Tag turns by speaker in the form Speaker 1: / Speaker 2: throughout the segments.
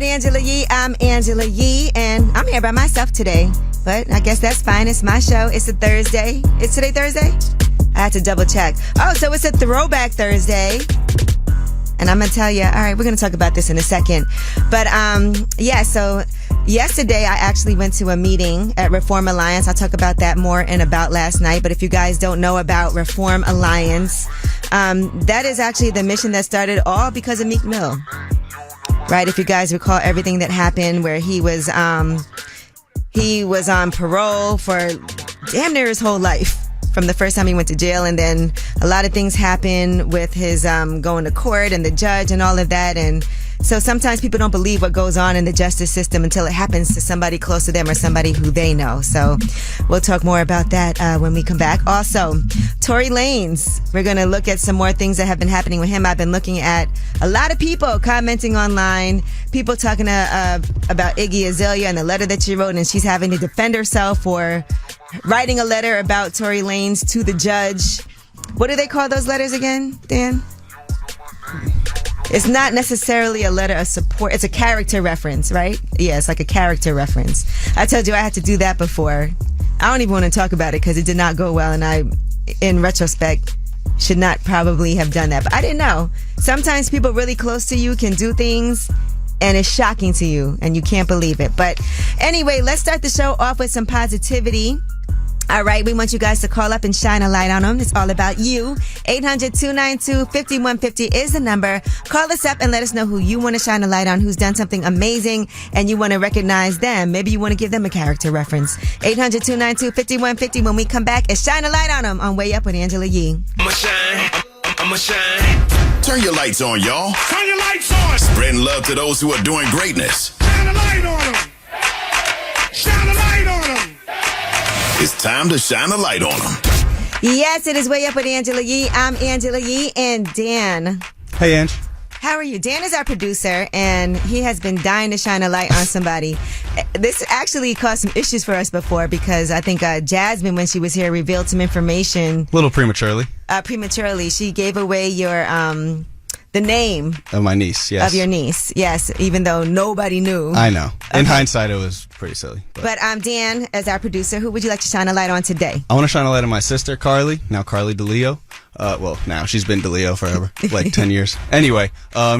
Speaker 1: with Angela Yee. I'm Angela Yee, and I'm here by myself today. But I guess that's fine. It's my show. It's a Thursday. Is today Thursday? I had to double check. Oh, so it's a throwback Thursday. And I'm going to tell you, all right, we're going to talk about this in a second. But, so yesterday I actually went to a meeting at Reform Alliance. I'll talk about that more in About Last Night. But if you guys don't know about Reform Alliance, that is actually the mission that started all because of Meek Mill. Right? If you guys recall everything that happened where he was on parole for damn near his whole life. From the first time he went to jail, and then a lot of things happen with his going to court and the judge and all of that. And so sometimes people don't believe what goes on in the justice system until it happens to somebody close to them or somebody who they know. So we'll talk more about that when we come back. Also, Tory Lanez. We're going to look at some more things that have been happening with him. I've been looking at a lot of people commenting online, people talking about Iggy Azalea and the letter that she wrote, and she's having to defend herself for writing a letter about Tory Lanez to the judge. What do they call those letters again, Dan? It's not necessarily a letter of support. It's a character reference, right? Yeah, it's like a character reference. I told you I had to do that before. I don't even want to talk about it because it did not go well, and I, in retrospect, should not probably have done that. But I didn't know. Sometimes people really close to you can do things and it's shocking to you and you can't believe it. But anyway, let's start the show off with some positivity. All right, we want you guys to call up and shine a light on them. It's all about you. 800-292-5150 is the number. Call us up and let us know who you want to shine a light on, who's done something amazing, and you want to recognize them. Maybe you want to give them a character reference. 800-292-5150. When we come back, it's Shine a Light on Them on Way Up with Angela Yee.
Speaker 2: I'ma shine. Turn your lights on, y'all.
Speaker 3: Turn your lights on.
Speaker 2: Spreading love to those who are doing greatness.
Speaker 3: Shine a light on them. Shine a light on them.
Speaker 2: It's time to shine a light on them.
Speaker 1: Yes, it is Way Up with Angela Yee. I'm Angela Yee, and Dan.
Speaker 4: Hey, Ange.
Speaker 1: How are you? Dan is our producer, and he has been dying to shine a light on somebody. This actually caused some issues for us before because I think Jasmine, when she was here, revealed some information.
Speaker 4: A little prematurely.
Speaker 1: Prematurely. She gave away your the name
Speaker 4: of my niece, yes.
Speaker 1: Of your niece, yes, even though nobody knew.
Speaker 4: I know. In hindsight, it was pretty silly.
Speaker 1: But Dan, as our producer, who would you like to shine a light on today?
Speaker 4: I want to shine a light on my sister, Carly. Now Carly DeLeo. Now she's been DeLeo forever, like 10 years. Anyway,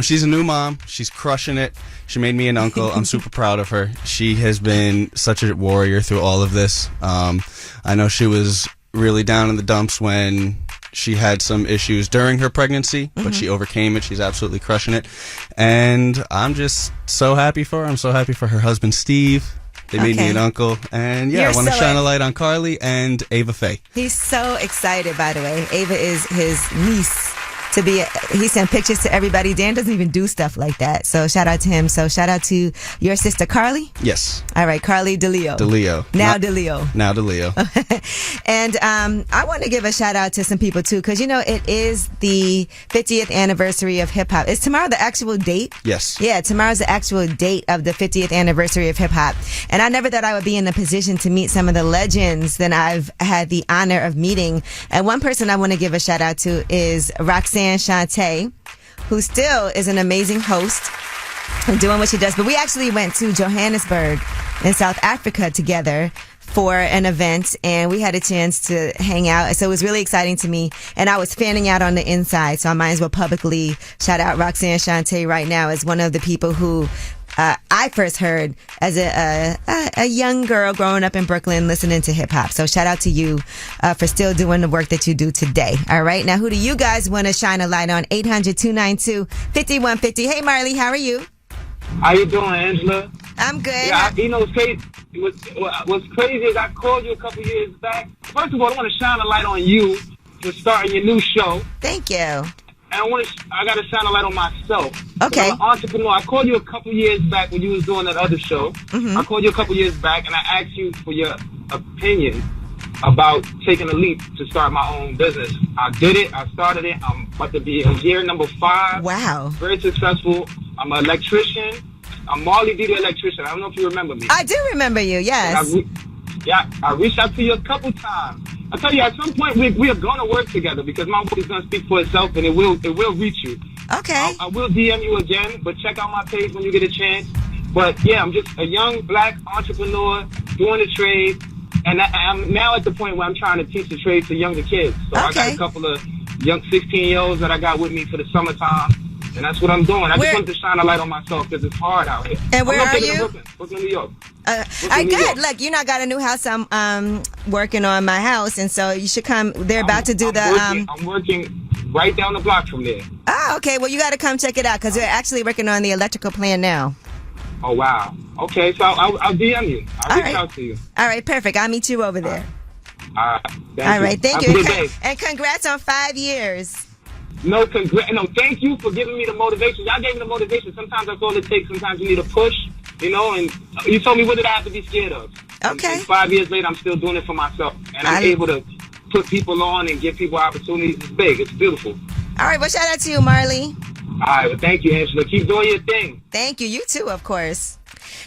Speaker 4: she's a new mom. She's crushing it. She made me an uncle. I'm super proud of her. She has been such a warrior through all of this. I know she was really down in the dumps when she had some issues during her pregnancy, but she overcame it. She's absolutely crushing it. And I'm just so happy for her. I'm so happy for her husband, Steve. They made me an uncle. And I want to shine a light on Carly and Ava Faye. He's so excited, by the way. Ava is his niece. He sent pictures to everybody. Dan doesn't even do stuff like that. So shout out to him. So shout out to your sister, Carly. Yes. All right, Carly DeLeo. Now DeLeo. And I want to give a shout out to some people too, because it is the 50th anniversary of hip hop. Is tomorrow the actual date? Yes. Yeah, tomorrow's the actual date of the 50th anniversary of hip hop. And I never thought I would be in a position to meet some of the legends that I've had the honor of meeting. And one person I want to give a shout out to is Roxanne Shante, who still is an amazing host and doing what she does. But we actually went to Johannesburg in South Africa together for an event, and we had a chance to hang out. So it was really exciting to me, and I was fanning out on the inside, so I might as well publicly shout out Roxanne Shante right now as one of the people who I first heard as a young girl growing up in Brooklyn listening to hip hop. So shout out to you for still doing the work that you do today. All right. Now, who do you guys want to shine a light on? 800-292-5150. Hey, Marley, how are you?
Speaker 5: How you doing, Angela?
Speaker 1: I'm good.
Speaker 5: Yeah, what's crazy? What's crazy is I called you a couple years back. First of all, I want to shine a light on you for starting your new show.
Speaker 1: Thank you.
Speaker 5: And I got to shine a light on myself.
Speaker 1: Okay.
Speaker 5: I'm an entrepreneur. I called you a couple years back when you was doing that other show. Mm-hmm. I called you a couple years back, and I asked you for your opinion about taking a leap to start my own business. I did it. I started it. I'm about to be in year number 5.
Speaker 1: Wow.
Speaker 5: Very successful. I'm an electrician. I'm Marley D, the electrician. I don't know if you remember me.
Speaker 1: I do remember you, yes.
Speaker 5: I reached out to you a couple times. I tell you, at some point we are going to work together because my work is going to speak for itself, and it will reach you.
Speaker 1: Okay.
Speaker 5: I will DM you again, but check out my page when you get a chance. But yeah, I'm just a young black entrepreneur doing the trade. And I'm now at the point where I'm trying to teach the trade to younger kids. So I got a couple of young 16-year-olds that I got with me for the summertime. And that's what I'm doing. I just wanted to shine a light on myself because it's hard out here.
Speaker 1: And where are you?
Speaker 5: Brooklyn, New York.
Speaker 1: Good. Look, you know, I got a new house. I'm working on my house, and so you should come. They're about to do
Speaker 5: I'm working right down the block from there.
Speaker 1: Oh, okay. Well, you got to come check it out because we're actually working on the electrical plan now.
Speaker 5: Oh, wow. Okay, so I'll DM you. I'll reach out to you.
Speaker 1: All right, perfect. I'll meet you over there.
Speaker 5: All right.
Speaker 1: Thank
Speaker 5: you.
Speaker 1: you. And congrats on 5 years.
Speaker 5: No, thank you for giving me the motivation. Y'all gave me the motivation. Sometimes that's all it takes. Sometimes you need a push, you know, and you told me what did I have to be scared of.
Speaker 1: Okay.
Speaker 5: And 5 years later, I'm still doing it for myself. And I'm able to put people on and give people opportunities. It's big. It's beautiful.
Speaker 1: All right, well, shout out to you, Marley.
Speaker 5: All right, well, thank you, Angela. Keep doing your thing.
Speaker 1: Thank you. You too, of course.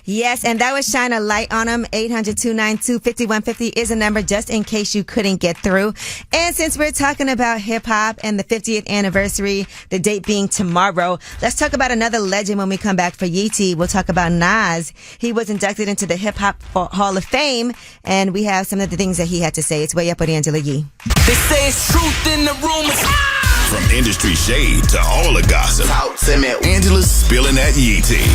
Speaker 1: Yes, and that was Shine a Light on Them. 800-292-5150 is a number just in case you couldn't get through. And since we're talking about hip-hop and the 50th anniversary, the date being tomorrow, let's talk about another legend when we come back for Yeezy. We'll talk about Nas. He was inducted into the Hip-Hop Hall of Fame, and we have some of the things that he had to say. It's Way Up with Angela Yee.
Speaker 6: They say it's truth in the rumors.
Speaker 2: From industry shade to all the gossip, Angela's spilling that Yee tea.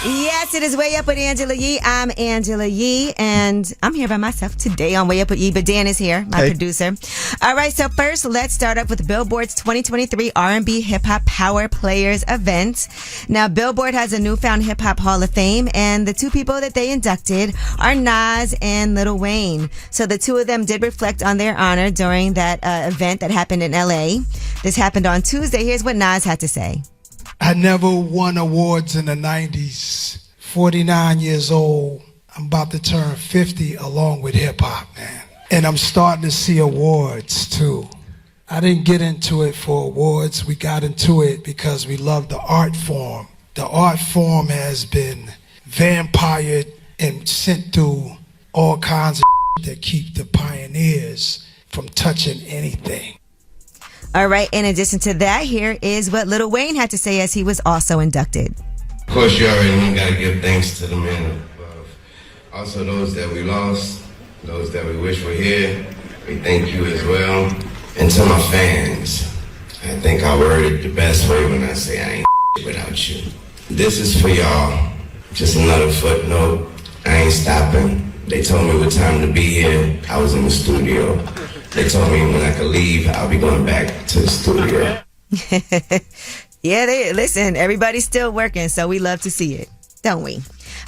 Speaker 1: Yes, it is Way Up with Angela Yee. I'm Angela Yee, and I'm here by myself today on Way Up with Yee, but Dan is here, my producer. All right, so first, let's start up with Billboard's 2023 R&B Hip Hop Power Players event. Now, Billboard has a newfound Hip Hop Hall of Fame, and the two people that they inducted are Nas and Lil Wayne. So the two of them did reflect on their honor during that event that happened in LA. This happened on Tuesday. Here's what Nas had to say.
Speaker 7: I never won awards in the 90s. 49 years old. I'm about to turn 50 along with hip hop, man. And I'm starting to see awards too. I didn't get into it for awards. We got into it because we love the art form. The art form has been vampired and sent through all kinds of that keep the pioneers from touching anything.
Speaker 1: All right, in addition to that, here is what Lil Wayne had to say as he was also inducted.
Speaker 8: Of course, you already know, gotta give thanks to the men above. Also, those that we lost, those that we wish were here, we thank you as well. And to my fans, I think I worded the best way when I say I ain't without you. This is for y'all. Just another footnote. I ain't stopping. They told me what time to be here. I was in the studio. They told me when I could leave, I'll be going back to the studio.
Speaker 1: Yeah, listen, everybody's still working, so we love to see it, don't we?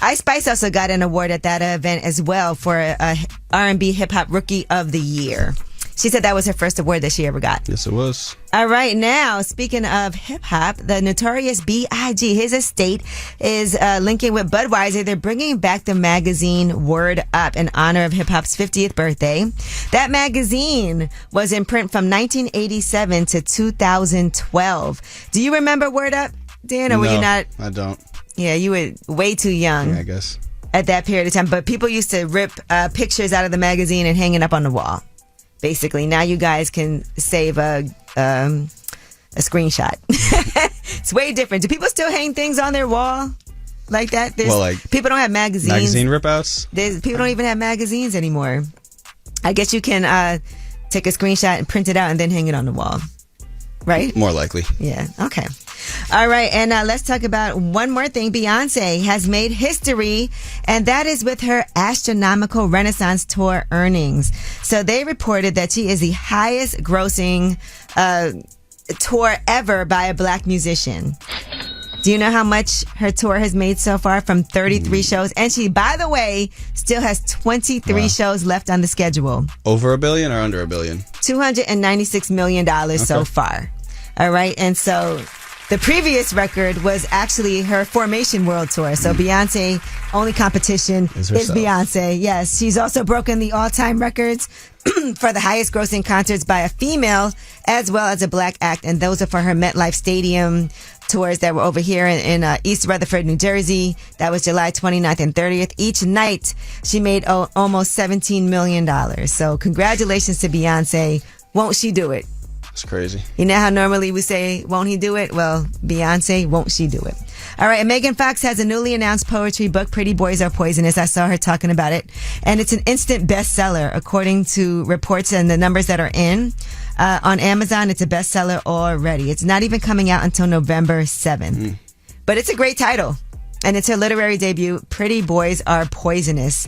Speaker 1: Ice Spice also got an award at that event as well for a R&B Hip Hop Rookie of the Year. She said that was her first award that she ever got.
Speaker 4: Yes, it was.
Speaker 1: All right, now, speaking of hip-hop, the Notorious B.I.G., his estate is linking with Budweiser. They're bringing back the magazine Word Up in honor of hip-hop's 50th birthday. That magazine was in print from 1987 to 2012. Do you remember Word Up, Dan, or were you not?
Speaker 4: I don't.
Speaker 1: Yeah, you were way too young.
Speaker 4: Yeah, I guess.
Speaker 1: At that period of time. But people used to rip pictures out of the magazine and hang it up on the wall. Basically, now you guys can save a screenshot. It's way different. Do people still hang things on their wall like that? People don't have magazines.
Speaker 4: Magazine rip-outs?
Speaker 1: People don't even have magazines anymore. I guess you can take a screenshot and print it out and then hang it on the wall. Right?
Speaker 4: More likely.
Speaker 1: Yeah. Okay. All right. And let's talk about one more thing. Beyonce has made history, and that is with her astronomical Renaissance tour earnings. So they reported that she is the highest grossing tour ever by a black musician. Do you know how much her tour has made so far from 33 shows? And she, by the way, still has 23 shows left on the schedule.
Speaker 4: Over $1 billion or under $1 billion?
Speaker 1: $296 million so far. All right. And so the previous record was actually her Formation World Tour. So Beyonce, only competition is Beyonce. Yes. She's also broken the all-time records for the highest grossing concerts by a female as well as a black act. And those are for her MetLife Stadium tours that were over here in East Rutherford, New Jersey. That was July 29th and 30th. Each night, she made almost $17 million. So congratulations to Beyonce. Won't she do it?
Speaker 4: It's crazy.
Speaker 1: You know how normally we say, won't he do it? Well, Beyonce, won't she do it? All right, and Megan Fox has a newly announced poetry book, Pretty Boys Are Poisonous. I saw her talking about it. And it's an instant bestseller, according to reports and the numbers that are in. On Amazon, it's a bestseller already. It's not even coming out until November 7th. But it's a great title. And it's her literary debut, Pretty Boys Are Poisonous.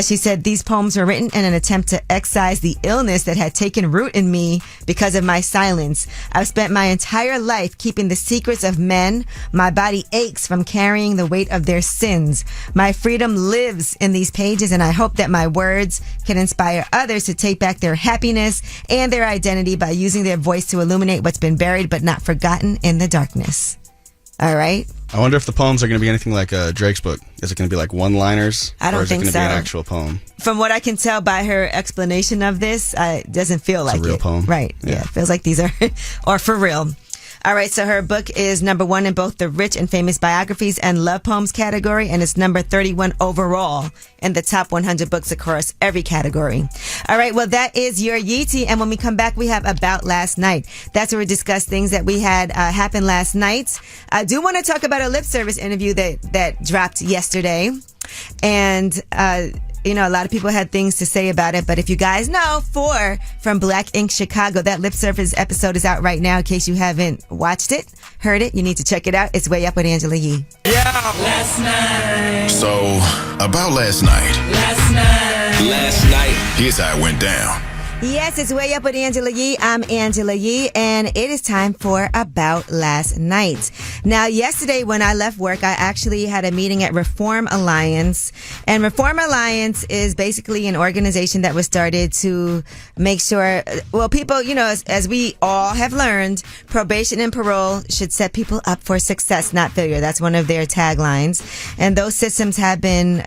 Speaker 1: She said, these poems were written in an attempt to excise the illness that had taken root in me because of my silence. I've spent my entire life keeping the secrets of men. My body aches from carrying the weight of their sins. My freedom lives in these pages, and I hope that my words can inspire others to take back their happiness and their identity by using their voice to illuminate what's been buried but not forgotten in the darkness. All right.
Speaker 4: I wonder if the poems are going to be anything like Drake's book. Is it going to be like one-liners?
Speaker 1: I don't think so.
Speaker 4: Or is it going to be an actual poem?
Speaker 1: From what I can tell by her explanation of this, it doesn't feel like it.
Speaker 4: It's a real poem.
Speaker 1: Right. Yeah. It feels like these are or for real. All right, so her book is number 1 in both the rich and famous biographies and love poems category, and it's number 31 overall in the top 100 books across every category. All right, well, that is your Yeetie, and when we come back, we have About Last Night. That's where we discuss things that we had happen last night. I do want to talk about a lip service interview that dropped yesterday, and you know, a lot of people had things to say about it, but if you guys know, 4 from Black Ink Chicago, that lip service episode is out right now. In case you haven't watched it, heard it, you need to check it out. It's Way Up with Angela Yee.
Speaker 6: Yeah. Last night.
Speaker 2: So, about last night.
Speaker 6: Last night.
Speaker 2: Here's how it went down.
Speaker 1: Yes, it's Way Up with Angela Yee. I'm Angela Yee, and it is time for About Last Night. Now, yesterday when I left work, I actually had a meeting at Reform Alliance. And Reform Alliance is basically an organization that was started to make sure, well, people, you know, as we all have learned, probation and parole should set people up for success, not failure. That's one of their taglines. And those systems have been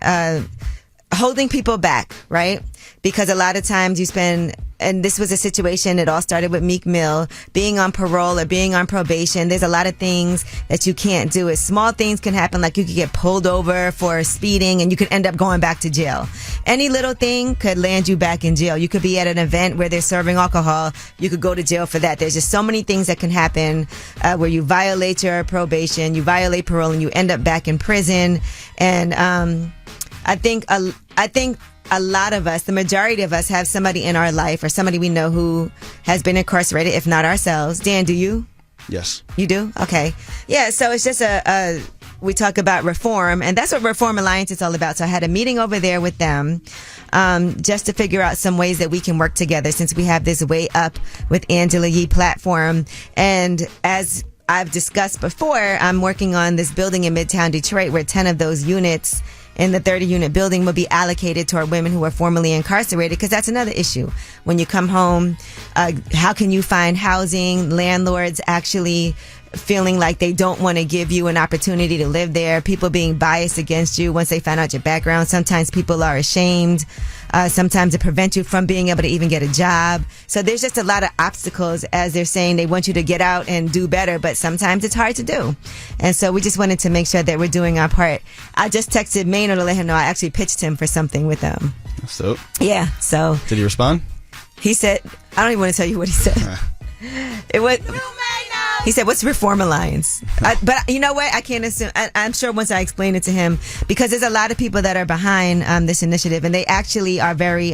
Speaker 1: holding people back, right? Because a lot of times you spend, and this was a situation, it all started with Meek Mill, being on parole or being on probation. There's a lot of things that you can't do. Small things can happen, like you could get pulled over for speeding and you could end up going back to jail. Any little thing could land you back in jail. You could be at an event where they're serving alcohol. You could go to jail for that. There's just so many things that can happen where you violate your probation, you violate parole, and you end up back in prison. And I think a lot of us, the majority of us, have somebody in our life or somebody we know who has been incarcerated, if not ourselves. Dan, do you?
Speaker 4: Yes.
Speaker 1: You do? Okay. Yeah, so it's just we talk about reform, and that's what Reform Alliance is all about. So I had a meeting over there with them just to figure out some ways that we can work together since we have this Way Up with Angela Yee platform. And as I've discussed before, I'm working on this building in Midtown Detroit where 10 of those units in the 30-unit building will be allocated toward women who are formerly incarcerated, because that's another issue. When you come home, how can you find housing? Landlords actually feeling like they don't want to give you an opportunity to live there. People being biased against you once they find out your background. Sometimes people are ashamed. Sometimes it prevents you from being able to even get a job. So there's just a lot of obstacles, as they're saying they want you to get out and do better, but sometimes it's hard to do. And so we just wanted to make sure that we're doing our part. I just texted Maynard to let him know I actually pitched him for something with them.
Speaker 4: So?
Speaker 1: Yeah, so.
Speaker 4: Did he respond?
Speaker 1: He said, I don't even want to tell you what he said. It was. He said, what's Reform Alliance? But you know what? I can't assume. I'm sure once I explain it to him, because there's a lot of people that are behind this initiative, and they actually are very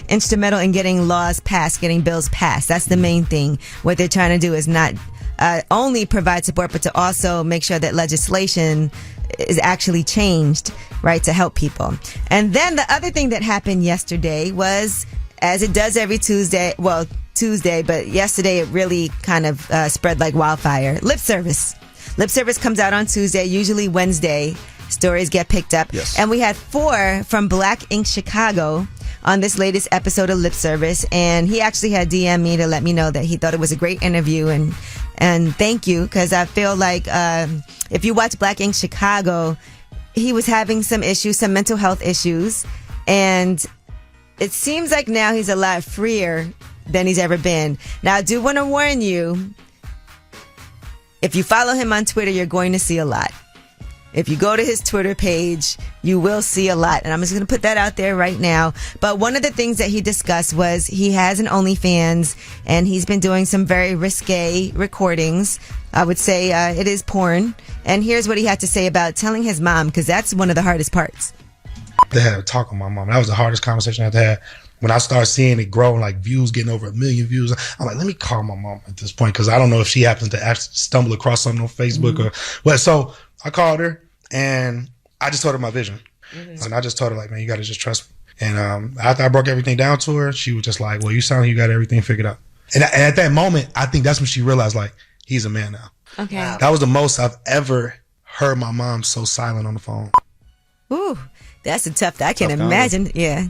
Speaker 1: instrumental in getting laws passed, getting bills passed. That's the main thing. What they're trying to do is not only provide support, but to also make sure that legislation is actually changed, right, to help people. And then the other thing that happened yesterday was, as it does every Tuesday, but yesterday it really kind of spread like wildfire. Lip service. Lip service comes out on Tuesday, usually Wednesday. Stories get picked up.
Speaker 4: Yes.
Speaker 1: And we had 4 from Black Ink Chicago on this latest episode of Lip Service. And he actually had DM'd me to let me know that he thought it was a great interview. And thank you, because I feel like if you watch Black Ink Chicago, he was having some issues, some mental health issues. And it seems like now he's a lot freer than he's ever been. Now, I do want to warn you, if you follow him on Twitter, you're going to see a lot. If you go to his Twitter page, you will see a lot. And I'm just going to put that out there right now. But one of the things that he discussed was he has an OnlyFans, and he's been doing some very risque recordings. I would say it is porn. And here's what he had to say about telling his mom, because that's one of the hardest parts.
Speaker 9: They had a talk with my mom. That was the hardest conversation I had to have. When I started seeing it grow, like views getting over 1 million views, I'm like, let me call my mom at this point, because I don't know if she happens to actually stumble across something on Facebook or what. So I called her, and I just told her my vision. And I just told her, like, man, you got to just trust me. And after I broke everything down to her, she was just like, well, you sound like you got everything figured out. And at that moment, I think that's when she realized, like, he's a man now.
Speaker 1: Okay.
Speaker 9: That was the most I've ever heard my mom so silent on the phone.
Speaker 1: Ooh, that's a tough. I can
Speaker 4: Tough
Speaker 1: imagine. Yeah.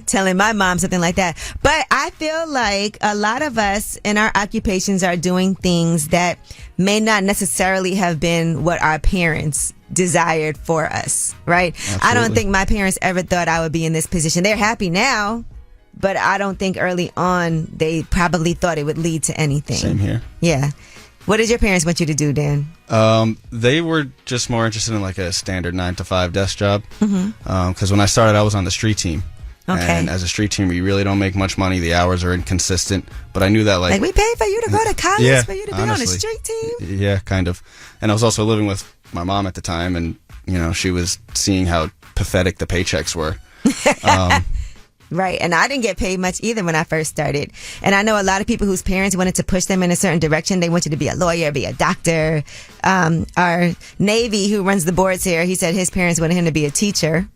Speaker 1: Telling my mom something like that. But I feel like a lot of us in our occupations are doing things that may not necessarily have been what our parents desired for us, right?
Speaker 4: Absolutely.
Speaker 1: I don't think my parents ever thought I would be in this position. They're happy now, but I don't think early on they probably thought it would lead to anything.
Speaker 4: Same here.
Speaker 1: Yeah. What did your parents want you to do, Dan?
Speaker 4: They were just more interested in like a standard 9-to-5 desk job. Because when I started, I was on the street team.
Speaker 1: Okay.
Speaker 4: And as a street team, you really don't make much money. The hours are inconsistent. But I knew that
Speaker 1: Like, we paid for you to go to college,
Speaker 4: Yeah,
Speaker 1: for you to be on a
Speaker 4: honestly.
Speaker 1: street team?
Speaker 4: Yeah, kind of. And I was also living with my mom at the time, and you know, she was seeing how pathetic the paychecks were.
Speaker 1: Right. And I didn't get paid much either when I first started. And I know a lot of people whose parents wanted to push them in a certain direction. They want you to be a lawyer, be a doctor. Our Navy, who runs the boards here, he said his parents wanted him to be a teacher.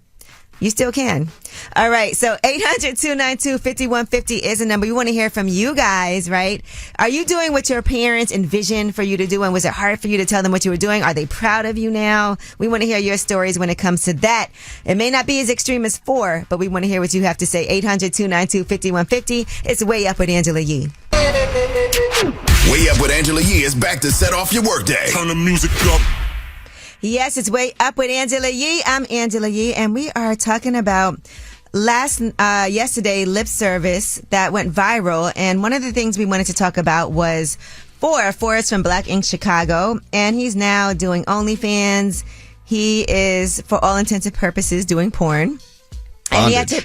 Speaker 1: You still can. All right. So 800-292-5150 is the number. We want to hear from you guys, right? Are you doing what your parents envisioned for you to do? And was it hard for you to tell them what you were doing? Are they proud of you now? We want to hear your stories when it comes to that. It may not be as extreme as 4, but we want to hear what you have to say. 800-292-5150. It's Way Up with Angela Yee.
Speaker 2: Way Up with Angela Yee is back to set off your workday.
Speaker 3: Turn the music up.
Speaker 1: Yes, it's Way Up with Angela Yee. I'm Angela Yee, and we are talking about yesterday lip service that went viral. And one of the things we wanted to talk about was Forrest from Black Ink Chicago, and he's now doing OnlyFans. He is, for all intents and purposes, doing porn. And he had to.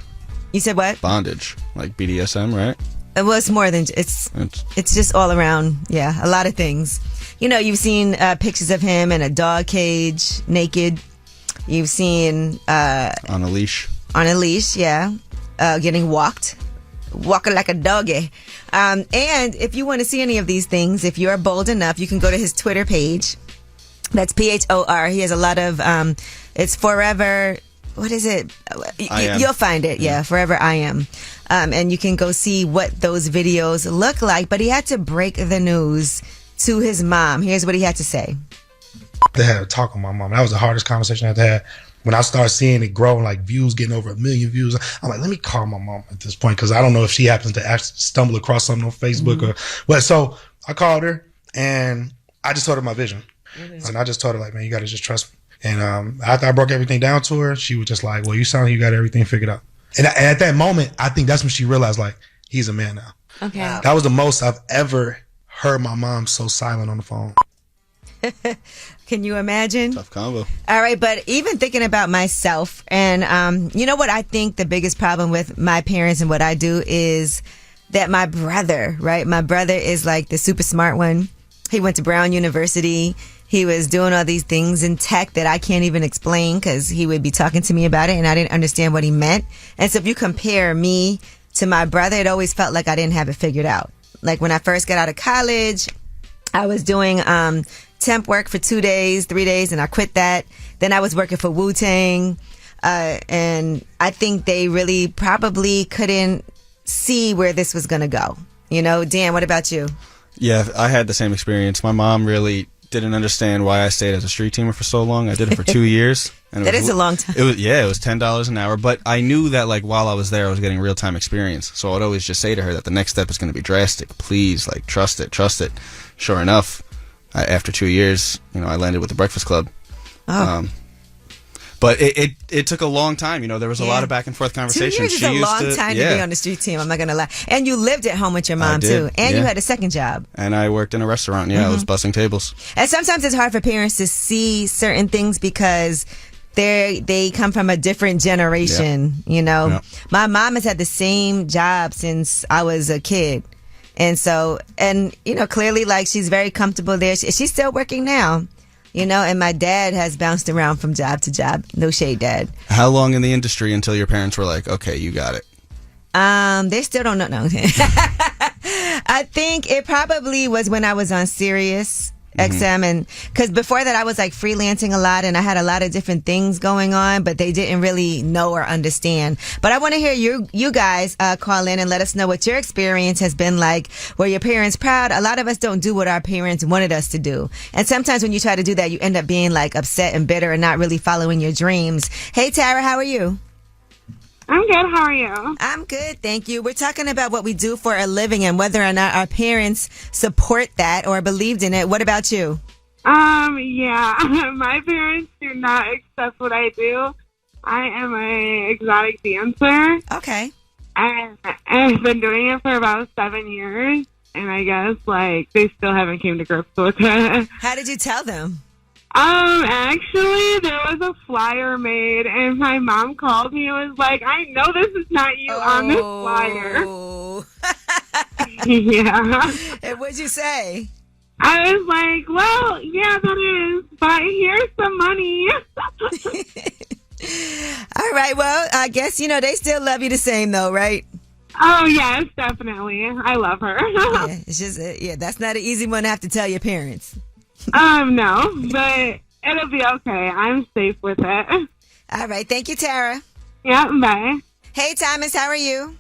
Speaker 1: You said what?
Speaker 4: Bondage, like BDSM, right?
Speaker 1: Well, it's more than it's just all around. Yeah, a lot of things. You know, you've seen pictures of him in a dog cage, naked. You've seen
Speaker 4: On a leash.
Speaker 1: on a leash, yeah, getting walking like a doggy. And if you want to see any of these things, if you're bold enough, you can go to his Twitter page. That's PHOR. He has a lot of. It's Forever. What is it? You'll find it. Yeah, Forever I Am. And you can go see what those videos look like. But he had to break the news to his mom. Here's what he had to say.
Speaker 9: They had a talk with my mom. That was the hardest conversation I had to have. When I started seeing it grow, like views getting over 1 million views, I'm like, let me call my mom at this point, because I don't know if she happens to actually stumble across something on Facebook or what. So I called her, and I just told her my vision. And I just told her, like, man, you got to just trust me. And after I broke everything down to her, she was just like, well, you sound like you got everything figured out. And at that moment, I think that's when she realized, like, he's a man now.
Speaker 1: Okay.
Speaker 9: That was the most I've ever heard my mom so silent on the phone.
Speaker 1: Can you imagine?
Speaker 4: Tough combo.
Speaker 1: All right, but even thinking about myself, and you know what I think the biggest problem with my parents and what I do is that my brother, right? My brother is like the super smart one. He went to Brown University. He was doing all these things in tech that I can't even explain, because he would be talking to me about it and I didn't understand what he meant. And so if you compare me to my brother, it always felt like I didn't have it figured out. Like when I first got out of college, I was doing temp work for 2 days, 3 days, and I quit that. Then I was working for Wu-Tang. And I think they really probably couldn't see where this was going to go. You know, Dan, what about you?
Speaker 4: Yeah, I had the same experience. My mom really didn't understand why I stayed as a street teamer for so long. I did it for 2 years. And
Speaker 1: That is a long time.
Speaker 4: It was $10 an hour. But I knew that, like, while I was there, I was getting real time experience. So I'd always just say to her that the next step is going to be drastic. Please, like, trust it. Sure enough, after 2 years, you know, I landed with the Breakfast Club.
Speaker 1: Oh.
Speaker 4: But it took a long time. You know, there was a lot of back and forth
Speaker 1: 2
Speaker 4: conversation.
Speaker 1: years is a long time to be on the street team. I'm not gonna lie. And you lived at home with your mom too, and you had a second job.
Speaker 4: And I worked in a restaurant. Yeah, I was bussing tables.
Speaker 1: And sometimes it's hard for parents to see certain things because they come from a different generation. You know, my mom has had the same job since I was a kid. And so, and, you know, clearly, like, she's very comfortable there. She's still working now, you know, and my dad has bounced around from job to job. No shade, Dad.
Speaker 4: How long in the industry until your parents were like, okay, you got it?
Speaker 1: They still don't know. No. I think it probably was when I was on Sirius XM, and because before that I was like freelancing a lot and I had a lot of different things going on, but they didn't really know or understand. But I want to hear you guys call in and let us know what your experience has been like. Were your parents proud? A lot of us don't do what our parents wanted us to do, and sometimes when you try to do that, you end up being like upset and bitter and not really following your dreams. Hey Tara, how are you?
Speaker 10: I'm good. How are you?
Speaker 1: I'm good, thank you. We're talking about what we do for a living and whether or not our parents support that or believed in it. What about you?
Speaker 10: Yeah, my parents do not accept what I do. I am an exotic dancer.
Speaker 1: Okay.
Speaker 10: And I've been doing it for about 7 years, and I guess, like, they still haven't came to grips with it.
Speaker 1: How did you tell them?
Speaker 10: Actually, there was a flyer made, and my mom called me and was like, I know this is not you on this flyer. Yeah.
Speaker 1: And what'd you say?
Speaker 10: I was like, well, yeah, that is, but here's some money.
Speaker 1: All right, well, I guess, you know, they still love you the same, though, right?
Speaker 10: Oh, yes, definitely. I love her.
Speaker 1: Yeah, it's just, that's not an easy one to have to tell your parents.
Speaker 10: No, but it'll be okay. I'm safe with it.
Speaker 1: All right. Thank you, Tara.
Speaker 10: Yeah, bye.
Speaker 1: Hey, Thomas, how are you?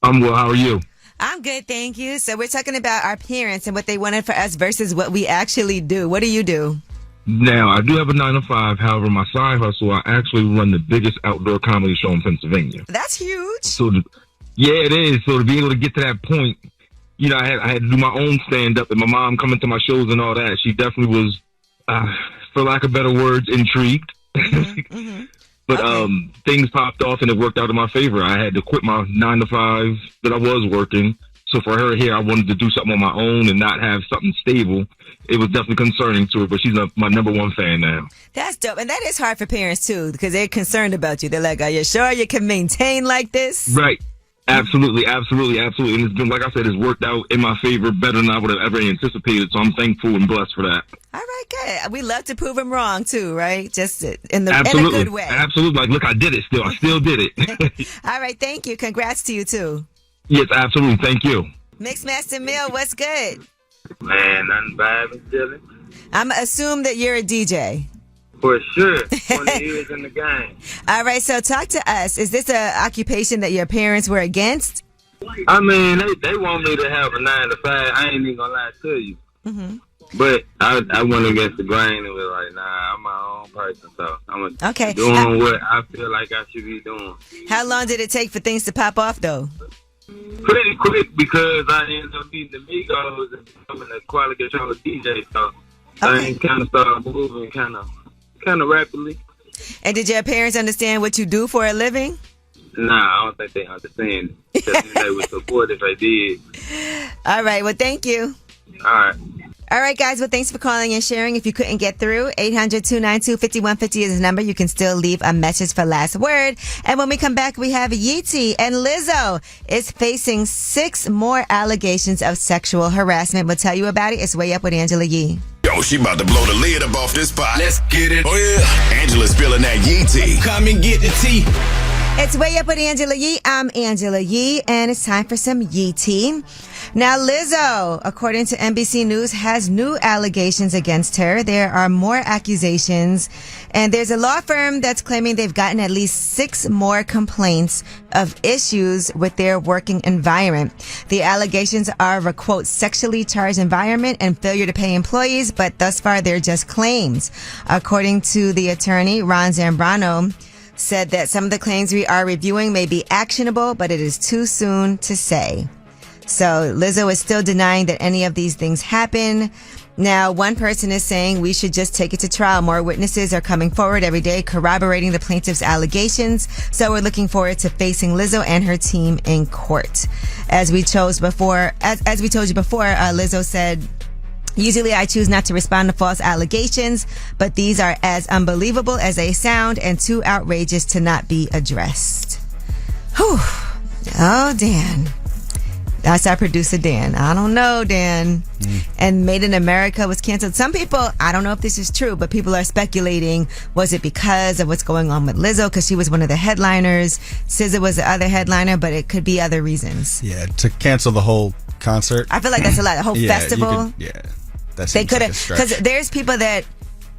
Speaker 11: I'm well. How are you?
Speaker 1: I'm good, thank you. So we're talking about our parents and what they wanted for us versus what we actually do. What do you do?
Speaker 11: Now, I do have a 9-to-5. However, my side hustle, I actually run the biggest outdoor comedy show in Pennsylvania.
Speaker 1: That's huge.
Speaker 11: So, yeah, it is. So to be able to get to that point, you know, I had to do my own stand-up, and my mom coming to my shows and all that. She definitely was, for lack of better words, intrigued. But things popped off, and it worked out in my favor. I had to quit my 9-to-5 that I was working. So for her here, I wanted to do something on my own and not have something stable. It was definitely concerning to her, but she's my number one fan now.
Speaker 1: That's dope. And that is hard for parents, too, because they're concerned about you. They're like, are you sure you can maintain like this?
Speaker 11: Right. Absolutely. And it's been, like I said, it's worked out in my favor better than I would have ever anticipated. So I'm thankful and blessed for that.
Speaker 1: All right, good. We love to prove them wrong too, right? Just in a good way.
Speaker 11: Absolutely. Like, look, I did it still. I still did it.
Speaker 1: All right, thank you. Congrats to you too.
Speaker 11: Yes, absolutely. Thank you.
Speaker 1: Mixmaster Mill, what's good?
Speaker 12: Man, nothing bad and chilling.
Speaker 1: I'm assume that you're a DJ.
Speaker 12: For sure. 20 years in the game.
Speaker 1: All right, so talk to us. Is this an occupation that your parents were against?
Speaker 12: I mean, they want me to have a 9-to-5. I ain't even gonna lie to you. But I went against the grain and was like, nah, I'm my own person, so I'm doing what I feel like I should be doing.
Speaker 1: How long did it take for things to pop off, though?
Speaker 12: Pretty quick, because I ended up meeting the Migos and becoming a quality control DJ, so things kind of started moving kind of rapidly.
Speaker 1: And did your parents understand what you do for a living?
Speaker 12: Nah, I don't think they understand. Because they would support if I did.
Speaker 1: All right, well, thank you. All right, guys. Well, thanks for calling and sharing. If you couldn't get through, 800-292-5150 is the number. You can still leave a message for last word. And when we come back, we have Yeezy, and Lizzo is facing 6 more allegations of sexual harassment. We'll tell you about it. It's Way Up with Angela Yee.
Speaker 2: Yo, she about to blow the lid up off this pot. Let's get it. Oh, yeah. Angela's spilling that Yee tea. Come and get the tea.
Speaker 1: It's Way Up with Angela Yee. I'm Angela Yee, and it's time for some Yee tea. Now, Lizzo, according to NBC News, has new allegations against her. There are more accusations, and there's a law firm that's claiming they've gotten at least 6 more complaints of issues with their working environment. The allegations are of a, quote, sexually charged environment and failure to pay employees, but thus far they're just claims. According to the attorney, Ron Zambrano, said that some of the claims we are reviewing may be actionable, but it is too soon to say. So Lizzo is still denying that any of these things happen. Now, one person is saying we should just take it to trial. More witnesses are coming forward every day corroborating the plaintiff's allegations. So we're looking forward to facing Lizzo and her team in court. As we told you before, Lizzo said, usually I choose not to respond to false allegations, but these are as unbelievable as they sound and too outrageous to not be addressed. Whew. Oh, Dan. That's our producer, Dan. I don't know, Dan. And Made in America was canceled. Some people, I don't know if this is true, but people are speculating, was it because of what's going on with Lizzo? Because she was one of the headliners. SZA was the other headliner, but it could be other reasons.
Speaker 4: Yeah, to cancel the whole concert.
Speaker 1: I feel like that's a lot. The whole festival.
Speaker 4: That
Speaker 1: they could have,
Speaker 4: because
Speaker 1: there's people that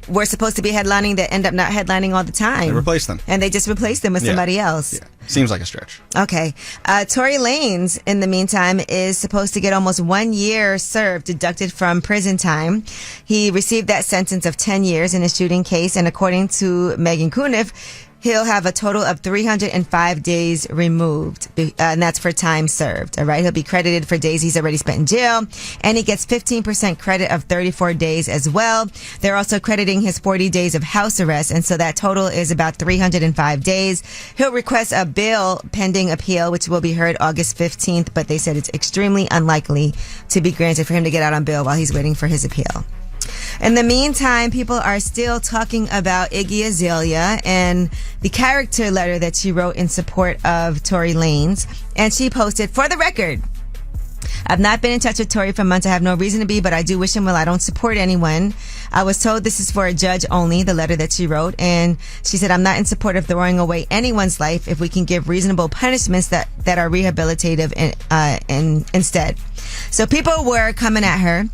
Speaker 1: were supposed to be headlining that end up not headlining all the time.
Speaker 4: They replaced them.
Speaker 1: And they just replaced them with somebody else.
Speaker 4: Yeah. Seems like a stretch.
Speaker 1: Okay. Tory Lanez, in the meantime, is supposed to get almost 1 year served, deducted from prison time. He received that sentence of 10 years in a shooting case, and according to Megan Cuniff, he'll have a total of 305 days removed, and that's for time served. All right. He'll be credited for days he's already spent in jail, and he gets 15% credit of 34 days as well. They're also crediting his 40 days of house arrest, and so that total is about 305 days. He'll request a bail pending appeal, which will be heard August 15th, but they said it's extremely unlikely to be granted for him to get out on bail while he's waiting for his appeal. In the meantime, people are still talking about Iggy Azalea and the character letter that she wrote in support of Tory Lanez. And she posted, for the record, I've not been in touch with Tory for months. I have no reason to be, but I do wish him well. I don't support anyone. I was told this is for a judge only, the letter that she wrote. And she said, I'm not in support of throwing away anyone's life if we can give reasonable punishments that are rehabilitative instead. So people were coming at her.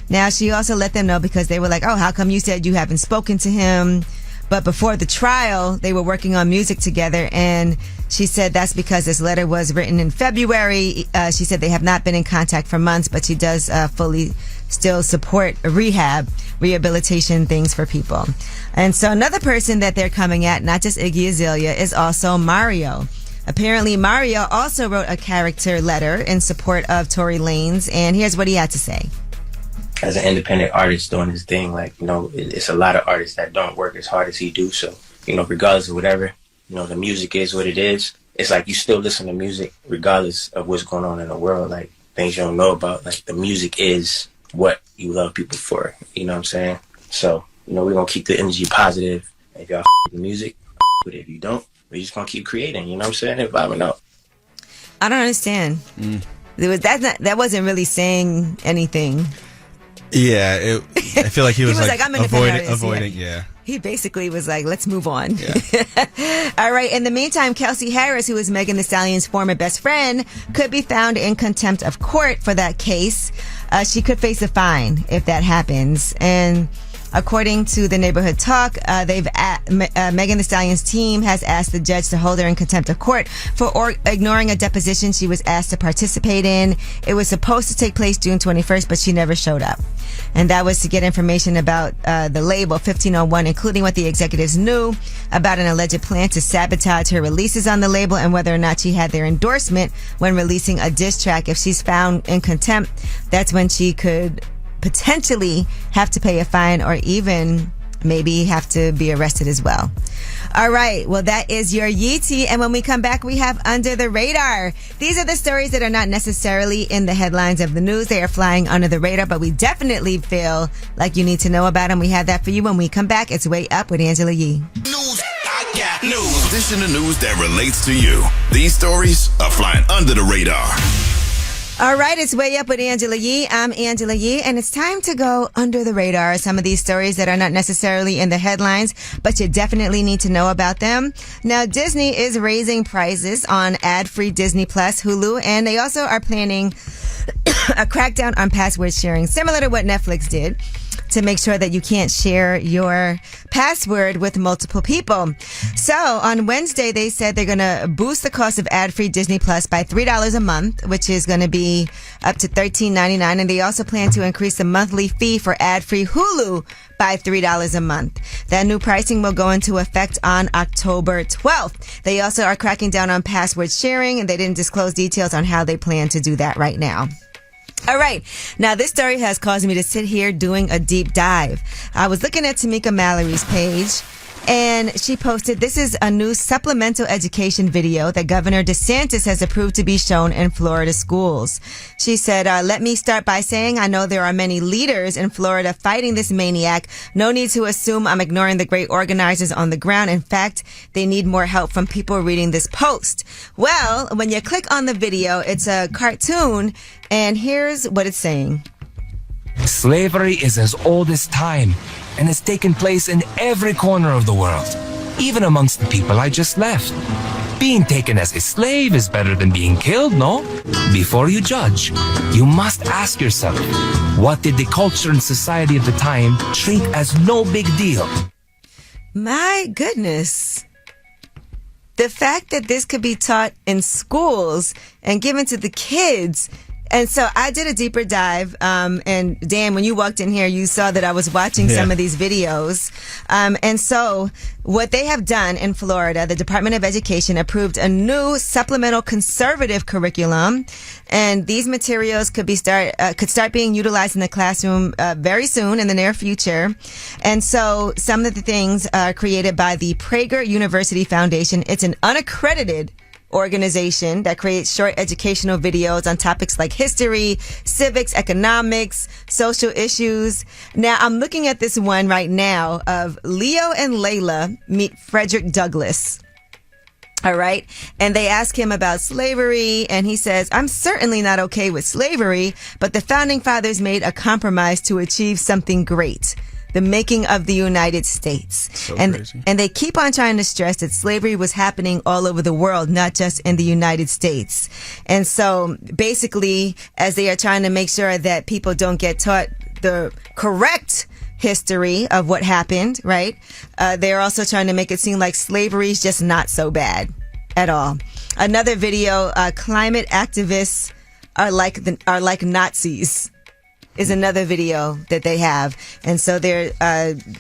Speaker 1: Now, she also let them know because they were like, oh, how come you said you haven't spoken to him? But before the trial, they were working on music together. And she said that's because this letter was written in February. She said they have not been in contact for months, but she does fully still support rehabilitation things for people. And so another person that they're coming at, not just Iggy Azalea, is also Mario. Apparently, Mario also wrote a character letter in support of Tory Lanez. And here's what he had to say.
Speaker 13: As an independent artist doing his thing, it's a lot of artists that don't work as hard as he do. So, regardless of whatever, the music is what it is. It's like you still listen to music regardless of what's going on in the world, like things you don't know about. Like the music is what you love people for. You know what I'm saying? So, we're going to keep the energy positive. If y'all with the music, with it. If you don't, we're just going to keep creating, you know what I'm saying? And vibing out.
Speaker 1: I don't understand. That wasn't really saying anything.
Speaker 4: Yeah, I feel like he was like
Speaker 1: I'm
Speaker 4: avoiding. Yeah.
Speaker 1: He basically was like, let's move on. Yeah. All right. In the meantime, Kelsey Harris, who is Megan Thee Stallion's former best friend, could be found in contempt of court for that case. She could face a fine if that happens. And according to the Neighborhood Talk, Megan Thee Stallion's team has asked the judge to hold her in contempt of court for ignoring a deposition she was asked to participate in. It was supposed to take place June 21st, but she never showed up. And that was to get information about the label 1501, including what the executives knew about an alleged plan to sabotage her releases on the label and whether or not she had their endorsement when releasing a diss track. If she's found in contempt, that's when she could potentially have to pay a fine or even maybe have to be arrested as well. All right. Well, that is your Yeetie. And when we come back, we have Under the Radar. These are the stories that are not necessarily in the headlines of the news. They are flying under the radar, but we definitely feel like you need to know about them. We have that for you when we come back. It's Way Up with Angela Yee.
Speaker 2: News. I got news. This in the news that relates to you. These stories are flying under the radar.
Speaker 1: All right, it's Way Up with Angela Yee. I'm Angela Yee, and it's time to go under the radar. Some of these stories that are not necessarily in the headlines, but you definitely need to know about them. Now, Disney is raising prices on ad-free Disney Plus, Hulu, and they also are planning a crackdown on password sharing, similar to what Netflix did, to make sure that you can't share your password with multiple people. So on Wednesday, they said they're going to boost the cost of ad-free Disney Plus by $3 a month, which is going to be up to $13.99. And they also plan to increase the monthly fee for ad-free Hulu by $3 a month. That new pricing will go into effect on October 12th. They also are cracking down on password sharing, and they didn't disclose details on how they plan to do that right now. All right. Now, this story has caused me to sit here doing a deep dive. I was looking at Tamika Mallory's page, and she posted, this is a new supplemental education video that Governor DeSantis has approved to be shown in Florida schools. She said, let me start by saying I know there are many leaders in Florida fighting this maniac. No need to assume I'm ignoring the great organizers on the ground. In fact, they need more help from people reading this post. Well, when you click on the video, it's a cartoon, and here's what it's saying.
Speaker 14: Slavery is as old as time and has taken place in every corner of the world, even amongst the people I just left. Being taken as a slave is better than being killed, no? Before you judge, you must ask yourself, what did the culture and society of the time treat as no big deal?
Speaker 1: My goodness. The fact that this could be taught in schools and given to the kids. And so I did a deeper dive, and Dan, when you walked in here, you saw that I was watching some of these videos. And so what they have done in Florida, the Department of Education approved a new supplemental conservative curriculum, and these materials could start being utilized in the classroom very soon in the near future. And so some of the things are created by the Prager University Foundation. It's an unaccredited organization that creates short educational videos on topics like history, civics, economics, social issues. Now, I'm looking at this one right now of Leo and Layla meet Frederick Douglass. All right. And they ask him about slavery, and he says, I'm certainly not okay with slavery, but the founding fathers made a compromise to achieve something great. The making of the United States.
Speaker 4: So
Speaker 1: and
Speaker 4: crazy.
Speaker 1: And they keep on trying to stress that slavery was happening all over the world, not just in the United States. And so basically, as they are trying to make sure that people don't get taught the correct history of what happened, right? They're also trying to make it seem like slavery is just not so bad at all. Another video, climate activists are like Nazis, is another video that they have. And so they're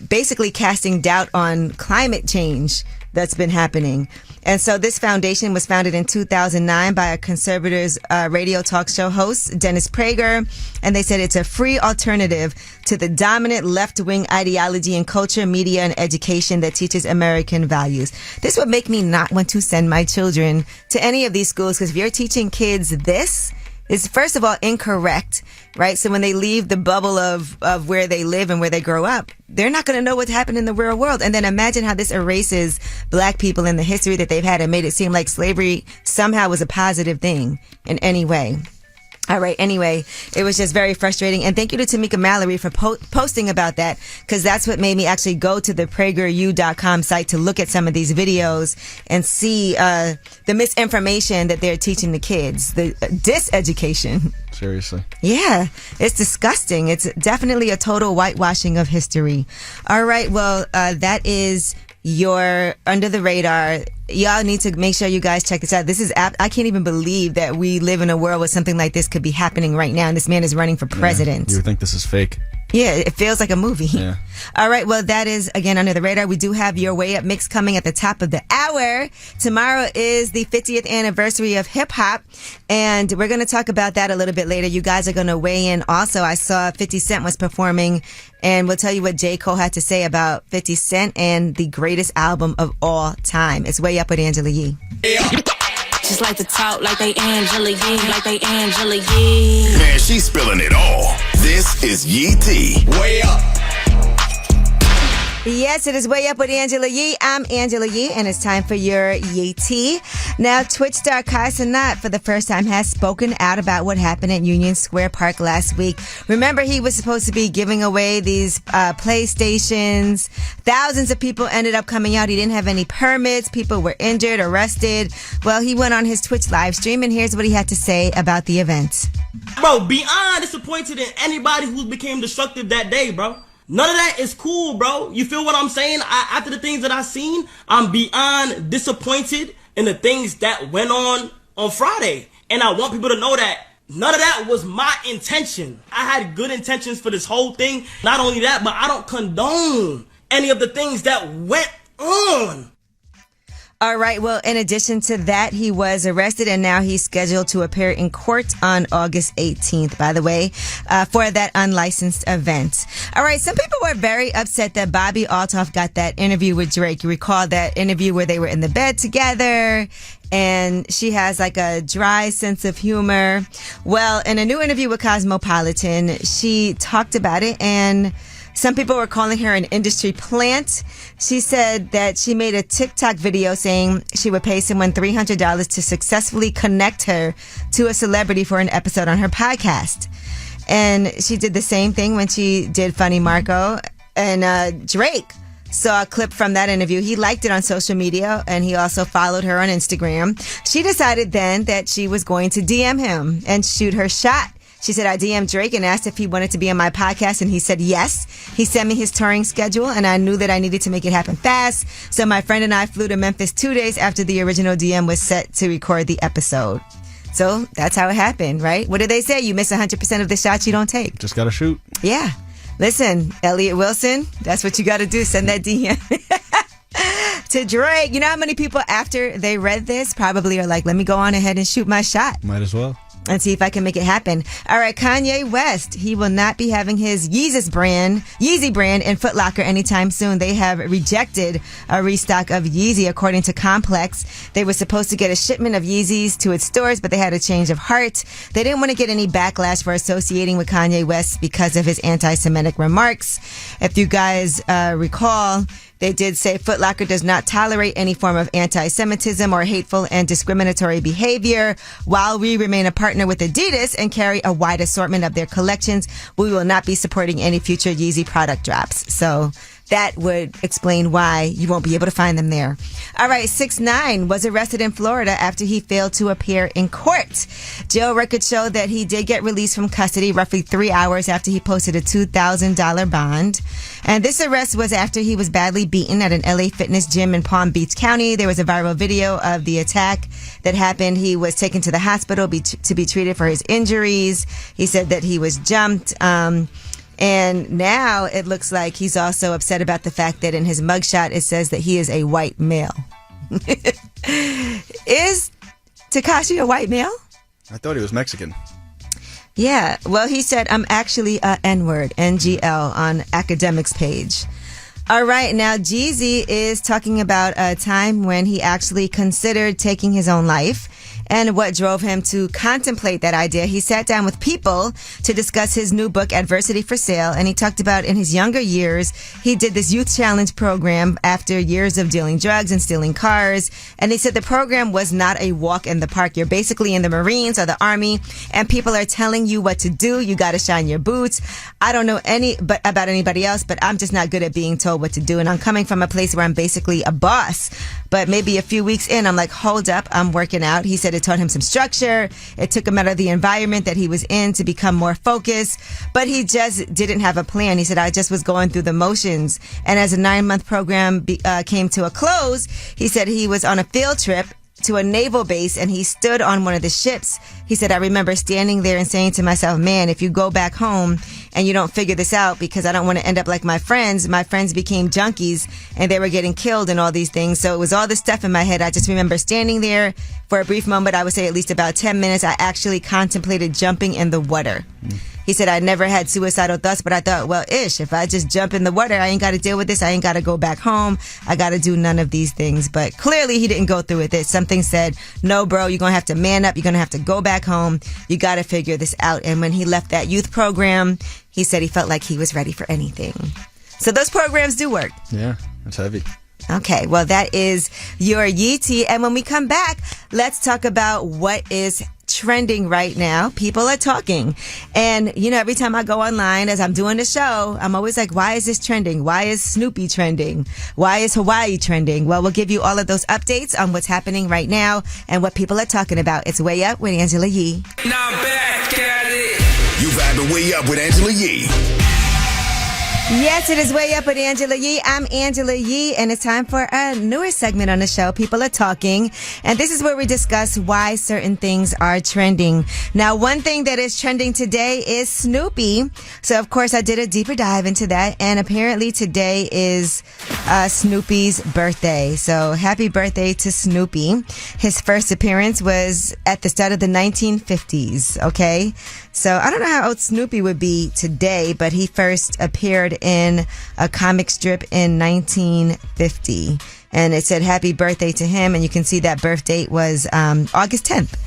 Speaker 1: basically casting doubt on climate change that's been happening. And so this foundation was founded in 2009 by a conservative radio talk show host, Dennis Prager. And they said it's a free alternative to the dominant left-wing ideology in culture, media, and education that teaches American values. This would make me not want to send my children to any of these schools, because if you're teaching kids this, is first of all incorrect, right? So when they leave the bubble of where they live and where they grow up, they're not going to know what's happened in the real world. And then imagine how this erases black people and the history that they've had and made it seem like slavery somehow was a positive thing in any way. All right. Anyway, it was just very frustrating. And thank you to Tamika Mallory for posting about that, because that's what made me actually go to the PragerU.com site to look at some of these videos and see the misinformation that they're teaching the kids, the diseducation.
Speaker 4: Seriously.
Speaker 1: Yeah, it's disgusting. It's definitely a total whitewashing of history. All right. Well, that is your Under the Radar. Y'all need to make sure you guys check this out. This is I can't even believe that we live in a world where something like this could be happening right now, and this man is running for president.
Speaker 4: You would think this is fake.
Speaker 1: Yeah, it feels like a movie.
Speaker 4: Yeah.
Speaker 1: All right, well, that is, again, Under the Radar. We do have your Way Up mix coming at the top of the hour. Tomorrow is the 50th anniversary of hip-hop, and we're going to talk about that a little bit later. You guys are going to weigh in also. I saw 50 Cent was performing, and we'll tell you what J. Cole had to say about 50 Cent and the greatest album of all time. It's Way Up with Angela Yee.
Speaker 6: Just like to talk like they Angela Yee, like they Angela Yee.
Speaker 2: Man, she's spilling it all. This is Yee T. Way Up.
Speaker 1: Yes, it is Way Up with Angela Yee. I'm Angela Yee, and it's time for your Yee T. Now, Twitch star Kai Cenat, for the first time, has spoken out about what happened at Union Square Park last week. Remember, he was supposed to be giving away these PlayStations. Thousands of people ended up coming out. He didn't have any permits. People were injured, arrested. Well, he went on his Twitch live stream, and here's what he had to say about the event.
Speaker 15: Bro, beyond disappointed in anybody who became destructive that day, bro. None of that is cool, bro. You feel what I'm saying? After the things that I seen, I'm beyond disappointed in the things that went on Friday. And I want people to know that none of that was my intention. I had good intentions for this whole thing. Not only that, but I don't condone any of the things that went on.
Speaker 1: All right. Well, in addition to that, he was arrested and now he's scheduled to appear in court on August 18th, by the way, for that unlicensed event. All right. Some people were very upset that Bobby Altoff got that interview with Drake. You recall that interview where they were in the bed together and she has like a dry sense of humor. Well, in a new interview with Cosmopolitan, she talked about it and some people were calling her an industry plant. She said that she made a TikTok video saying she would pay someone $300 to successfully connect her to a celebrity for an episode on her podcast. And she did the same thing when she did Funny Marco. And Drake saw a clip from that interview. He liked it on social media and he also followed her on Instagram. She decided then that she was going to DM him and shoot her shot. She said, I DM'd Drake and asked if he wanted to be on my podcast, and he said yes. He sent me his touring schedule, and I knew that I needed to make it happen fast. So my friend and I flew to Memphis 2 days after the original DM was set to record the episode. So that's how it happened, right? What did they say? You miss 100% of the shots you don't take.
Speaker 4: Just gotta shoot.
Speaker 1: Yeah. Listen, Elliot Wilson, that's what you gotta do. Send that DM. To Drake. You know how many people after they read this probably are like, let me go on ahead and shoot my shot.
Speaker 4: Might as well.
Speaker 1: And see if I can make it happen. All right, Kanye West. He will not be having his Yeezy brand in Foot Locker anytime soon. They have rejected a restock of Yeezy, according to Complex. They were supposed to get a shipment of Yeezys to its stores, but they had a change of heart. They didn't want to get any backlash for associating with Kanye West because of his anti-Semitic remarks. If you guys recall, they did say Foot Locker does not tolerate any form of anti-Semitism or hateful and discriminatory behavior. While we remain a partner with Adidas and carry a wide assortment of their collections, we will not be supporting any future Yeezy product drops. So that would explain why you won't be able to find them there. All right, 6ix9ine was arrested in Florida after he failed to appear in court. Jail records show that he did get released from custody roughly 3 hours after he posted a $2,000 bond. And this arrest was after he was badly beaten at an LA fitness gym in Palm Beach County. There was a viral video of the attack that happened. He was taken to the hospital to be treated for his injuries. He said that he was jumped. And now it looks like he's also upset about the fact that in his mugshot it says that he is a white male. Is Tekashi a white male?
Speaker 4: I thought he was Mexican.
Speaker 1: Yeah. Well, he said, I'm actually a N-word, NGL, on Academics page. All right. Now, Jeezy is talking about a time when he actually considered taking his own life and what drove him to contemplate that idea. He sat down with People to discuss his new book, Adversity for Sale, and he talked about in his younger years, he did this youth challenge program after years of dealing drugs and stealing cars. And he said the program was not a walk in the park. You're basically in the Marines or the Army, and people are telling you what to do. You got to shine your boots. I don't know about anybody else, but I'm just not good at being told what to do. And I'm coming from a place where I'm basically a boss. But maybe a few weeks in, I'm like, hold up, I'm working out. He said it taught him some structure. It took him out of the environment that he was in to become more focused. But he just didn't have a plan. He said, I just was going through the motions. And as a 9-month program came to a close, he said he was on a field trip to a naval base and he stood on one of the ships. He said, I remember standing there and saying to myself, man, if you go back home and you don't figure this out, because I don't want to end up like my friends became junkies and they were getting killed and all these things. So it was all this stuff in my head. I just remember standing there for a brief moment. I would say at least about 10 minutes. I actually contemplated jumping in the water. He said, I never had suicidal thoughts, but I thought, well, if I just jump in the water, I ain't got to deal with this. I ain't got to go back home. I got to do none of these things. But clearly he didn't go through with it. Something said, no, bro, you're going to have to man up. You're going to have to go back home. You got to figure this out. And when he left that youth program, he said he felt like he was ready for anything. So those programs do work.
Speaker 4: Yeah, that's heavy.
Speaker 1: Okay, well, that is your Yeetie. And when we come back, let's talk about what is trending right now. People are talking. And, you know, every time I go online as I'm doing the show, I'm always like, why is this trending? Why is Snoopy trending? Why is Hawaii trending? Well, we'll give you all of those updates on what's happening right now and what people are talking about. It's Way Up with Angela Yee.
Speaker 2: Now back at it. You vibing Way Up with Angela Yee.
Speaker 1: Yes, it is Way Up with Angela Yee. I'm Angela Yee, and it's time for a newer segment on the show. People are talking, and this is where we discuss why certain things are trending. Now, one thing that is trending today is Snoopy. So, of course, I did a deeper dive into that, and apparently today is Snoopy's birthday. So happy birthday to Snoopy. His first appearance was at the start of the 1950s. Okay. So I don't know how old Snoopy would be today, but he first appeared in a comic strip in 1950. And it said happy birthday to him. And you can see that birth date was August 10th.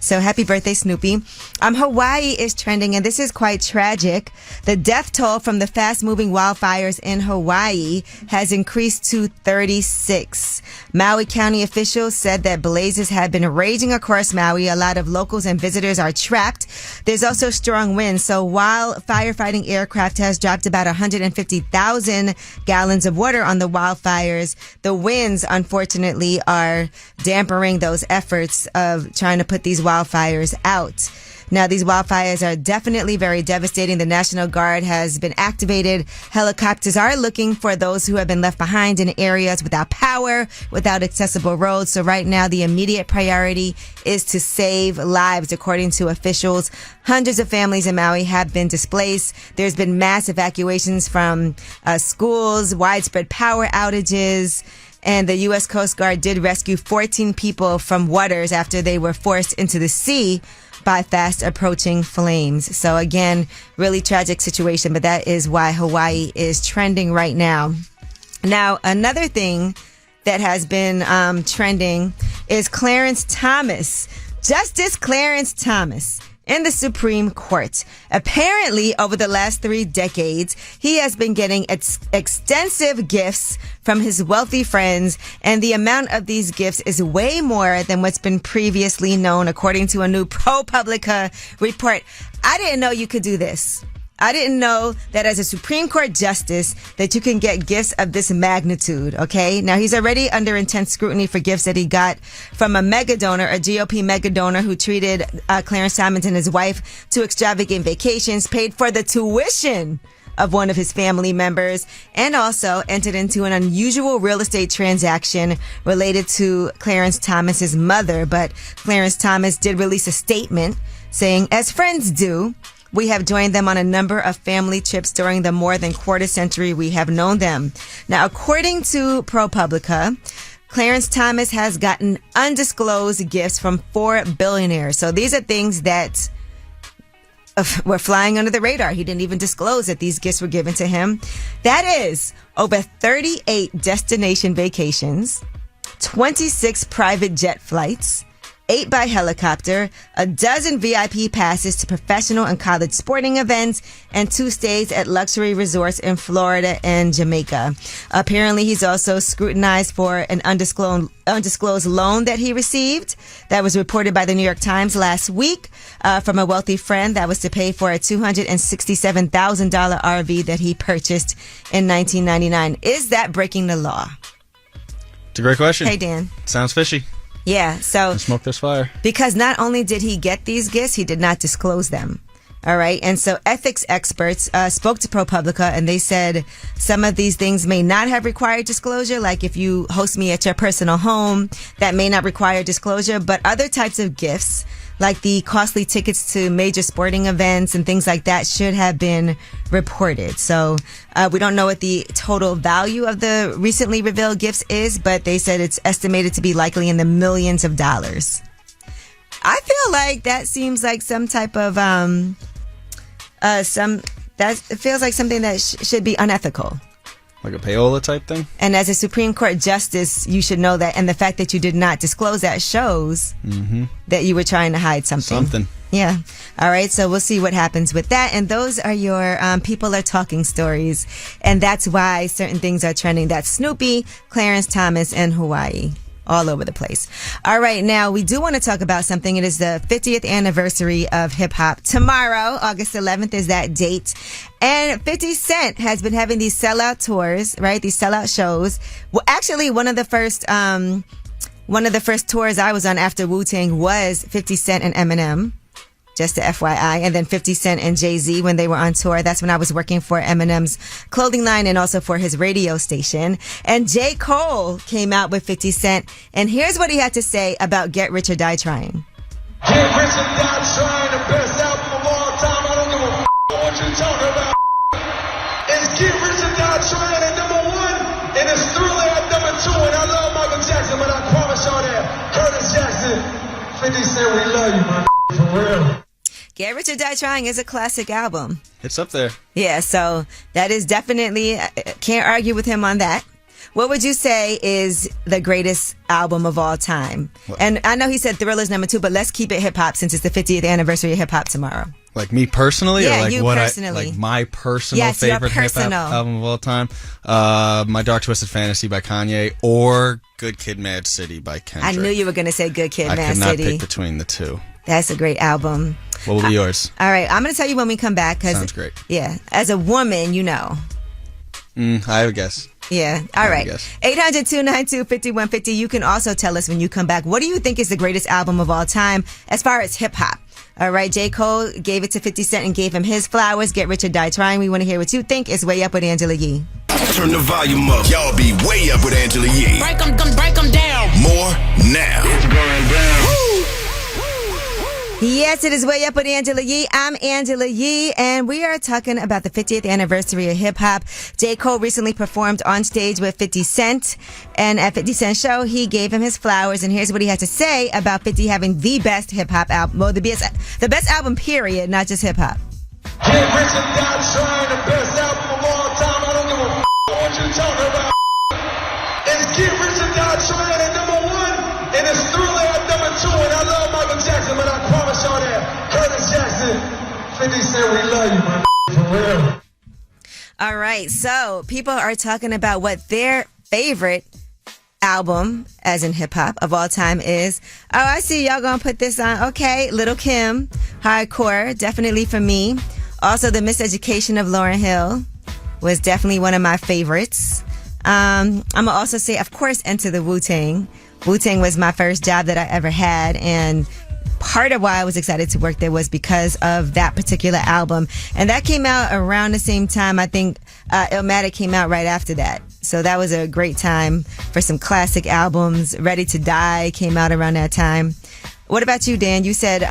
Speaker 1: So happy birthday, Snoopy. Hawaii is trending, and this is quite tragic. The death toll from the fast-moving wildfires in Hawaii has increased to 36. Maui County officials said that blazes have been raging across Maui. A lot of locals and visitors are trapped. There's also strong winds. So while firefighting aircraft has dropped about 150,000 gallons of water on the wildfires, the winds, unfortunately, are dampening those efforts of trying to put these wildfires out. Now, these wildfires are definitely very devastating. The National Guard has been activated. Helicopters are looking for those who have been left behind in areas without power, without accessible roads. So right now, the immediate priority is to save lives. According to officials, hundreds of families in Maui have been displaced. There's been mass evacuations from schools, widespread power outages. And the U.S. Coast Guard did rescue 14 people from waters after they were forced into the sea by fast approaching flames. So again, really tragic situation, but that is why Hawaii is trending right now. Now, another thing that has been trending is Clarence Thomas. Justice Clarence Thomas in the Supreme Court. Apparently, over the last 3 decades, he has been getting extensive gifts from his wealthy friends, and the amount of these gifts is way more than what's been previously known, according to a new ProPublica report. I didn't know you could do this. I didn't know that as a Supreme Court justice that you can get gifts of this magnitude, okay? Now, he's already under intense scrutiny for gifts that he got from a mega donor, a GOP mega donor who treated Clarence Thomas and his wife to extravagant vacations, paid for the tuition of one of his family members, and also entered into an unusual real estate transaction related to Clarence Thomas's mother. But Clarence Thomas did release a statement saying, as friends do, we have joined them on a number of family trips during the more than quarter century we have known them. Now, according to ProPublica, Clarence Thomas has gotten undisclosed gifts from 4 billionaires. So these are things that were flying under the radar. He didn't even disclose that these gifts were given to him. That is over 38 destination vacations, 26 private jet flights, 8 by helicopter, 12 VIP passes to professional and college sporting events, and 2 stays at luxury resorts in Florida and Jamaica. Apparently, he's also scrutinized for an undisclosed loan that he received that was reported by the New York Times last week from a wealthy friend that was to pay for a $267,000 RV that he purchased in 1999. Is that breaking the law?
Speaker 4: It's a great question.
Speaker 1: Hey, Dan.
Speaker 4: Sounds fishy.
Speaker 1: Yeah, so
Speaker 4: smoke this fire.
Speaker 1: Because not only did he get these gifts, he did not disclose them. All right. And so ethics experts spoke to ProPublica, and they said some of these things may not have required disclosure. Like if you host me at your personal home, that may not require disclosure. But other types of gifts, like the costly tickets to major sporting events and things like that, should have been reported. So we don't know what the total value of the recently revealed gifts is, but they said it's estimated to be likely in the millions of dollars. I feel like that seems like some type of it feels like something that should be unethical.
Speaker 4: Like a payola type thing?
Speaker 1: And as a Supreme Court justice, you should know that. And the fact that you did not disclose that shows that you were trying to hide something. Yeah. All right. So we'll see what happens with that. And those are your people are talking stories. And that's why certain things are trending. That's Snoopy, Clarence Thomas, and Hawaii. All over the place. All right. Now, we do want to talk about something. It is the 50th anniversary of hip hop. Tomorrow, August 11th, is that date. And 50 Cent has been having these sellout tours, right? These sellout shows. Well, actually, one of the first tours I was on after Wu-Tang was 50 Cent and Eminem. Just to FYI. And then 50 Cent and Jay-Z when they were on tour. That's when I was working for Eminem's clothing line and also for his radio station. And J. Cole came out with 50 Cent. And here's what he had to say about Get Rich or Die Trying.
Speaker 3: Get Rich or Die Trying, the best album of all time. I don't give a what you talking about. It's Get Rich or Die Trying at #1 in the 50 Cent, we love you, man. For real.
Speaker 1: Get Rich or Die Trying is a classic album.
Speaker 4: It's up there.
Speaker 1: Yeah, so that is definitely, can't argue with him on that. What would you say is the greatest album of all time?
Speaker 4: What?
Speaker 1: And I know he said Thriller's number 2, but let's keep it hip hop since it's the 50th anniversary of hip hop tomorrow.
Speaker 4: Like me personally,
Speaker 1: Yeah,
Speaker 4: or like
Speaker 1: you
Speaker 4: what
Speaker 1: personally.
Speaker 4: like my personal
Speaker 1: Yes, your
Speaker 4: favorite hip
Speaker 1: personal.
Speaker 4: hop album of all time? My Dark Twisted Fantasy by Kanye or Good Kid, Mad City by Kendrick.
Speaker 1: I knew you were going to say Good Kid,
Speaker 4: I
Speaker 1: Mad
Speaker 4: could not
Speaker 1: City.
Speaker 4: pick between the two.
Speaker 1: That's a great album.
Speaker 4: What will be yours?
Speaker 1: All right, I'm going to tell you when we come back.
Speaker 4: Sounds great.
Speaker 1: Yeah, as a woman, you know.
Speaker 4: I have a guess.
Speaker 1: Yeah. All right.
Speaker 4: guess.
Speaker 1: 800-292-5150. You can also tell us when you come back, what do you think is the greatest album of all time as far as hip hop? All right. J. Cole gave it to 50 Cent and gave him his flowers. Get Rich or Die Trying. We want to hear what you think. It's Way Up with Angela Yee.
Speaker 2: Turn the volume up. Y'all be way up with Angela Yee.
Speaker 6: Break them down.
Speaker 2: More now. It's going down.
Speaker 1: Yes, it is Way Up with Angela Yee. I'm Angela Yee, and we are talking about the 50th anniversary of hip-hop. J. Cole recently performed on stage with 50 Cent, and at 50 Cent's show, he gave him his flowers, and here's what he had to say about 50 having the best hip-hop album, well, the best album, period, not just hip-hop.
Speaker 3: Get Rich or Die Trying, the best album of all time. I don't give a what you talking about. It's Get Rich or Die Trying at number 1, and it's Thriller at number 2, and I love Michael Jackson, but I promise y'all that Curtis Jackson, 50 Cent, we love you, man. For real.
Speaker 1: All right, so people are talking about what their favorite album, as in hip-hop, of all time is. Oh, I see y'all gonna put this on. Okay, Little Kim, Hardcore, definitely for me. Also, The Miseducation of Lauryn Hill was definitely one of my favorites. I'm gonna also say, of course, Enter the Wu-Tang. Wu-Tang was my first job that I ever had, and part of why I was excited to work there was because of that particular album. And that came out around the same time. I think Illmatic came out right after that. So that was a great time for some classic albums. Ready to Die came out around that time. What about you, Dan? You said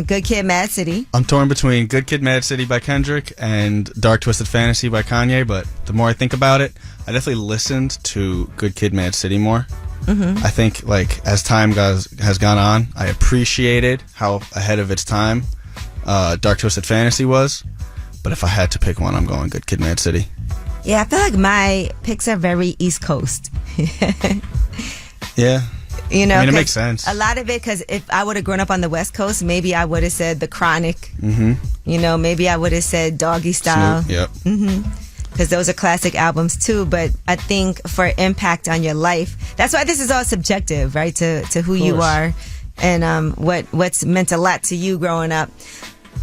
Speaker 1: Good Kid, Mad City.
Speaker 4: I'm torn between Good Kid, Mad City by Kendrick and Dark Twisted Fantasy by Kanye, but the more I think about it, I definitely listened to Good Kid, Mad City more.
Speaker 1: Mm-hmm.
Speaker 4: I think, like, as time has gone on, I appreciated how ahead of its time Dark Twisted Fantasy was. But if I had to pick one, I'm going Good Kid, Mad City.
Speaker 1: Yeah, I feel like my picks are very East Coast.
Speaker 4: Yeah.
Speaker 1: You know,
Speaker 4: I mean, it makes sense.
Speaker 1: A lot of it, because if I would have grown up on the West Coast, maybe I would have said The Chronic.
Speaker 4: Mm-hmm.
Speaker 1: You know, maybe I would have said Doggy Style.
Speaker 4: Snoop, yep.
Speaker 1: Mm-hmm. Because those are classic albums too. But I think for impact on your life, that's why this is all subjective, right? To who you are and what's meant a lot to you growing up.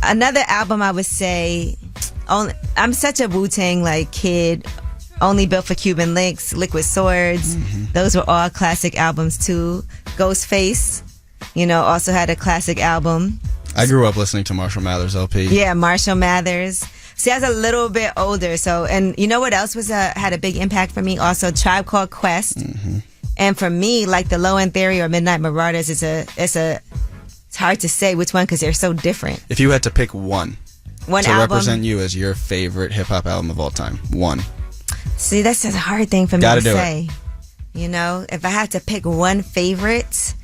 Speaker 1: Another album I would say, I'm such a Wu-Tang like kid. Only Built for Cuban Links, Liquid Swords. Mm-hmm. Those were all classic albums too. Ghostface, you know, also had a classic album.
Speaker 4: I grew up listening to Marshall Mathers LP.
Speaker 1: Yeah, Marshall Mathers. See, I was a little bit older, so, and you know what else was had a big impact for me? Also, Tribe Called Quest.
Speaker 4: Mm-hmm.
Speaker 1: And for me, like the Low End Theory or Midnight Marauders, it's hard to say which one because they're so different.
Speaker 4: If you had to pick one to
Speaker 1: album,
Speaker 4: represent you as your favorite hip hop album of all time, one.
Speaker 1: See, that's just a hard thing for me
Speaker 4: Gotta
Speaker 1: to
Speaker 4: do
Speaker 1: say. You know, if I had to pick one favorite,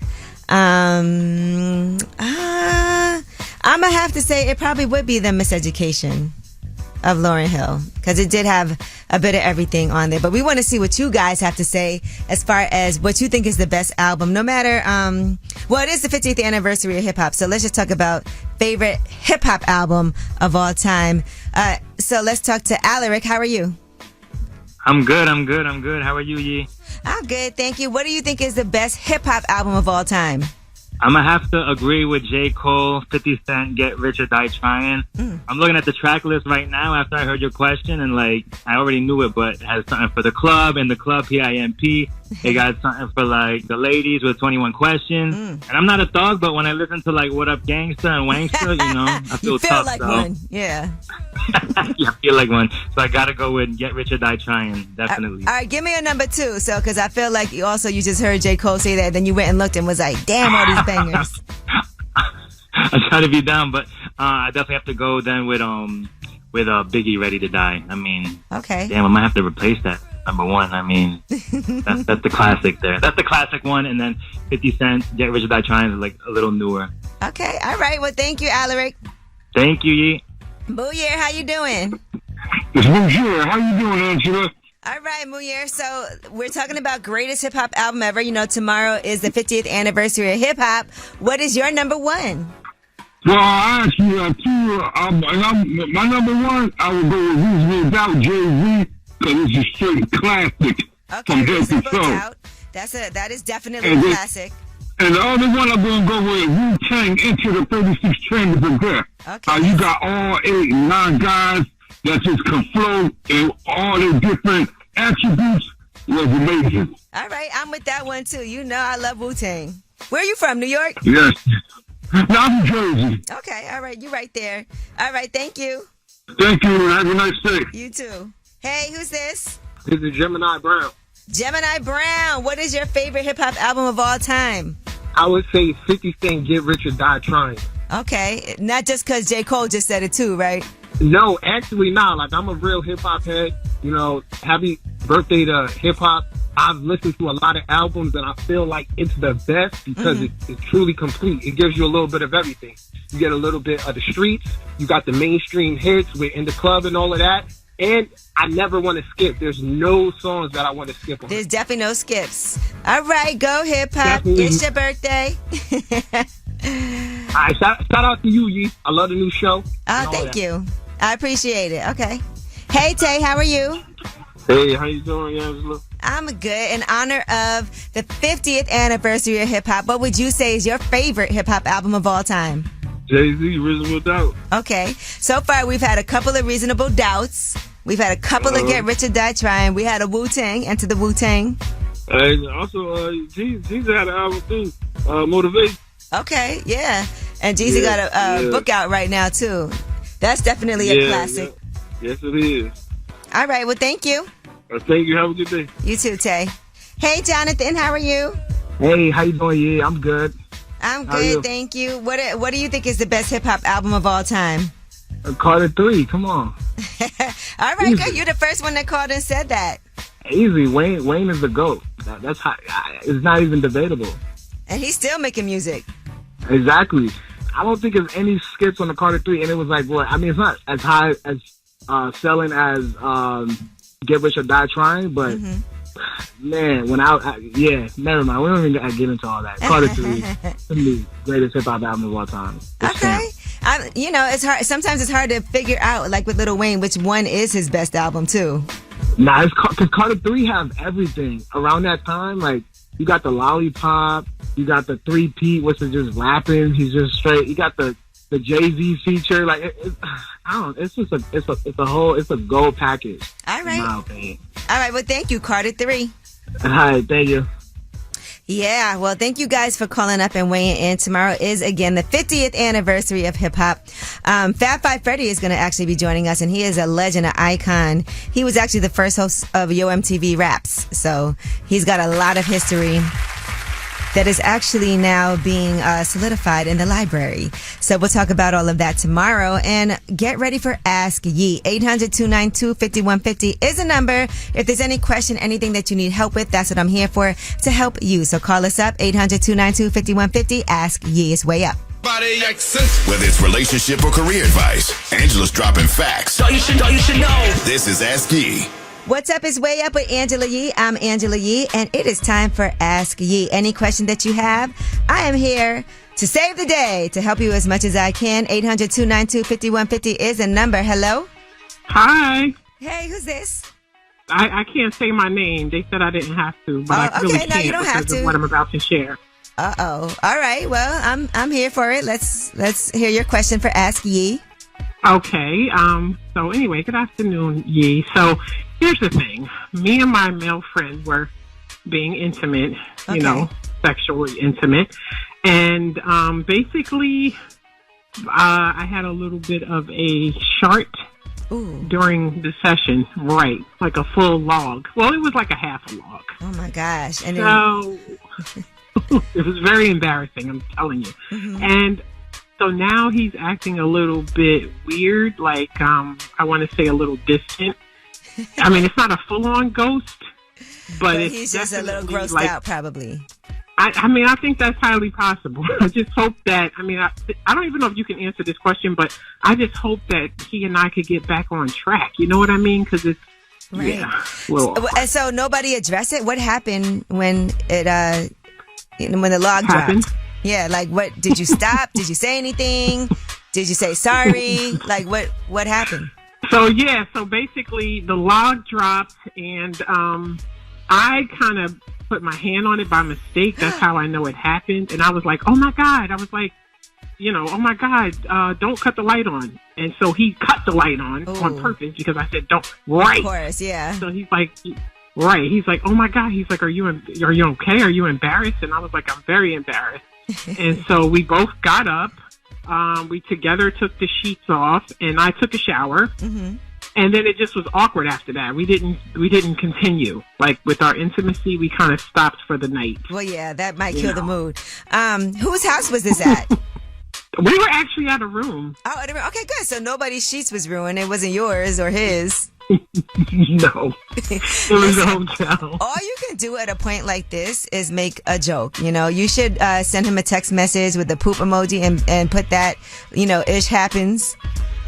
Speaker 1: I'm gonna have to say it probably would be The Miseducation of Lauryn Hill, because it did have a bit of everything on there. But we want to see what you guys have to say as far as what you think is the best album, no matter, well, it is the 50th anniversary of hip hop, so let's just talk about favorite hip hop album of all time. So let's talk to Alaric. How are you?
Speaker 16: I'm good. How are you, Yee?
Speaker 1: I'm good, thank you. What do you think is the best hip hop album of all time?
Speaker 16: I'm going to have to agree with J. Cole, 50 Cent, Get Rich or Die Trying. I'm looking at the track list right now after I heard your question, and like, I already knew it, but it has something for the club, and the club, PIMP. It got something for like the ladies with 21 Questions. And I'm not a thug, but when I listen to like What Up Gangsta and Wangsta, you know, I feel,
Speaker 1: you feel
Speaker 16: tough.
Speaker 1: like
Speaker 16: so.
Speaker 1: one, yeah.
Speaker 16: Yeah, I feel like one. So I got to go with Get Rich or Die Trying, definitely.
Speaker 1: All right, give me a number 2. So, because I feel like you just heard J. Cole say that, then you went and looked and was like, damn, all these bangers.
Speaker 16: I try to be down, but I definitely have to go then with Biggie, Ready to Die. I mean,
Speaker 1: okay.
Speaker 16: Damn, I might have to replace that. number one. I mean, that's the classic there. That's the classic one. And then 50 Cent, Get Rich or Die Trying is like a little newer.
Speaker 1: Okay. All right. Well, thank you, Alaric.
Speaker 16: Thank you, Yee.
Speaker 1: Booyer, how you doing?
Speaker 11: It's Booyer. How you doing, Angela?
Speaker 1: All right, Booyer. So we're talking about greatest hip hop album ever. You know, tomorrow is the 50th anniversary of hip hop. What is your number one?
Speaker 11: Well, I actually have two. My number one, I would go with Reasonable Doubt, Jay-Z, because it's a straight classic.
Speaker 1: Okay, Reasonable Doubt. That is definitely a classic.
Speaker 11: And the other one I'm going to go with Wu-Tang, Into the 36 Chambers of Death.
Speaker 1: Okay.
Speaker 11: You got all 8, 9 guys that just can flow and all their different attributes was amazing.
Speaker 1: All right, I'm with that one too. You know I love Wu-Tang. Where are you from, New York?
Speaker 11: Yes. No, I'm from Jersey.
Speaker 1: Okay, all right, you right there. All right, thank you.
Speaker 11: Thank you, have a nice day.
Speaker 1: You too. Hey, who's this?
Speaker 5: This is Gemini Brown.
Speaker 1: Gemini Brown, what is your favorite hip-hop album of all time?
Speaker 5: I would say 50 Cent, Get Rich or Die Trying.
Speaker 1: Okay, not just because J. Cole just said it too, right?
Speaker 5: No, actually not. Like, I'm a real hip-hop head. You know, happy birthday to hip-hop. I've listened to a lot of albums, and I feel like it's the best because it's truly complete. It gives you a little bit of everything. You get a little bit of the streets. You got the mainstream hits with In the Club and all of that. And I never want to skip. There's no songs that I want to skip on.
Speaker 1: There's definitely no skips. All right, go hip-hop. It's your birthday.
Speaker 5: All right, shout out to you, Yee. I love the new show.
Speaker 1: Oh, thank you. I appreciate it. Okay. Hey, Tay, how are you?
Speaker 12: Hey, how you doing, Angela?
Speaker 1: I'm good. In honor of the 50th anniversary of hip-hop, what would you say is your favorite hip-hop album of all time?
Speaker 12: Jay-Z, Reasonable Doubt.
Speaker 1: Okay. So far, we've had a couple of Reasonable Doubts. We've had a couple of Get Rich or Die Trying. We had a Wu-Tang, Enter the Wu-Tang.
Speaker 12: Also, Jeezy had an album too, Motivation.
Speaker 1: Okay, yeah. And Jeezy got a book out right now, too. That's definitely a classic.
Speaker 12: Yeah. Yes, it is.
Speaker 1: All right, well, thank you.
Speaker 12: Thank you. Have a good day.
Speaker 1: You too, Tay. Hey, Jonathan, how are you?
Speaker 5: Hey, how you doing? Yeah, I'm good.
Speaker 1: I'm good, thank you. What do you think is the best hip-hop album of all time?
Speaker 5: Carter 3, come on.
Speaker 1: All right, good. You're the first one that called and said that.
Speaker 5: Easy. Wayne is the GOAT. That's how, it's not even debatable.
Speaker 1: And he's still making music.
Speaker 5: Exactly. I don't think there's any skits on the Carter 3, and it was like, what? I mean, it's not as high as selling as Get Rich or Die Trying, but man, when never mind. We don't even gotta get into all that. Carter 3, to me, greatest hip hop album of all time.
Speaker 1: Okay. It's hard. Sometimes it's hard to figure out, like with Lil Wayne, which one is his best album too.
Speaker 5: Nah, because Carter 3 have everything around that time. Like, you got the Lollipop, you got the 3-Peat, which is just rapping. He's just straight. You got the Jay-Z feature. Like, it's a gold package.
Speaker 1: All right.
Speaker 5: In my opinion.
Speaker 1: All right. Well, thank you, Carter 3.
Speaker 5: All right. Thank you.
Speaker 1: Yeah, well, thank you guys for calling up and weighing in. Tomorrow is, again, the 50th anniversary of hip-hop. Fab Five Freddy is going to actually be joining us, and he is a legend, an icon. He was actually the first host of Yo MTV Raps, so he's got a lot of history that is actually now being solidified in the library. So we'll talk about all of that tomorrow. And get ready for Ask Yee. 800-292-5150 is a number. If there's any question, anything that you need help with, that's what I'm here for, to help you. So call us up, 800-292-5150. Ask Yee is way up.
Speaker 2: Whether it's relationship or career advice, Angela's dropping facts. All you should know. This is Ask Yee.
Speaker 1: What's up is Way Up with Angela Yee. I'm Angela Yee, and it is time for Ask Yee. Any question that you have, I am here to save the day, to help you as much as I can. 800-292-5150 is a number. Hello?
Speaker 10: Hi.
Speaker 1: Hey, who's this?
Speaker 10: I can't say my name. They said I didn't have to, but I really can't
Speaker 1: you don't have to.
Speaker 10: Of what I'm about to share.
Speaker 1: Uh-oh. All right. Well, I'm here for it. Let's hear your question for Ask Yee.
Speaker 10: Okay. So anyway, good afternoon, Yee. So here's the thing. Me and my male friend were being intimate, sexually intimate. And basically, I had a little bit of a shart during the session, right? Like a full log. Well, it was like a half a log.
Speaker 1: Oh, my gosh. And
Speaker 10: so it was very embarrassing, I'm telling you. Mm-hmm. And so now he's acting a little bit weird, like I want to say a little distant. I mean, it's not a full-on ghost, but it's
Speaker 1: he's just a little
Speaker 10: definitely,
Speaker 1: grossed out, probably.
Speaker 10: I mean, I think that's highly possible. I just hope that, I mean, I don't even know if you can answer this question, but I just hope that he and I could get back on track. You know what I mean? Because it's,
Speaker 1: Right.
Speaker 10: yeah. Well,
Speaker 1: And so nobody addressed it? What happened when it, when the log
Speaker 10: Happened?
Speaker 1: dropped? Yeah, like what, did you stop? Did you say anything? Did you say sorry? Like what happened?
Speaker 10: so basically the log dropped and I kind of put my hand on it by mistake. That's how I know it happened. And I was like, oh my God. I was like, oh my God, don't cut the light on. And so he cut the light on purpose because I said, don't. Right.
Speaker 1: Of course, yeah.
Speaker 10: So he's like, right. He's like, oh my God. He's like, are you okay? Are you embarrassed? And I was like, I'm very embarrassed. And so we both got up. We together took the sheets off and I took a shower. Mm-hmm. And then it just was awkward after that. We didn't continue. Like with our intimacy, we kind of stopped for the night.
Speaker 1: Well, yeah, that might kill the mood. Whose house was this at?
Speaker 10: We were actually at a room.
Speaker 1: Oh, okay, good. So nobody's sheets was ruined. It wasn't yours or his.
Speaker 10: No. It was a hotel.
Speaker 1: All you can do at a point like this is make a joke. You should send him a text message with the poop emoji and put that, ish happens.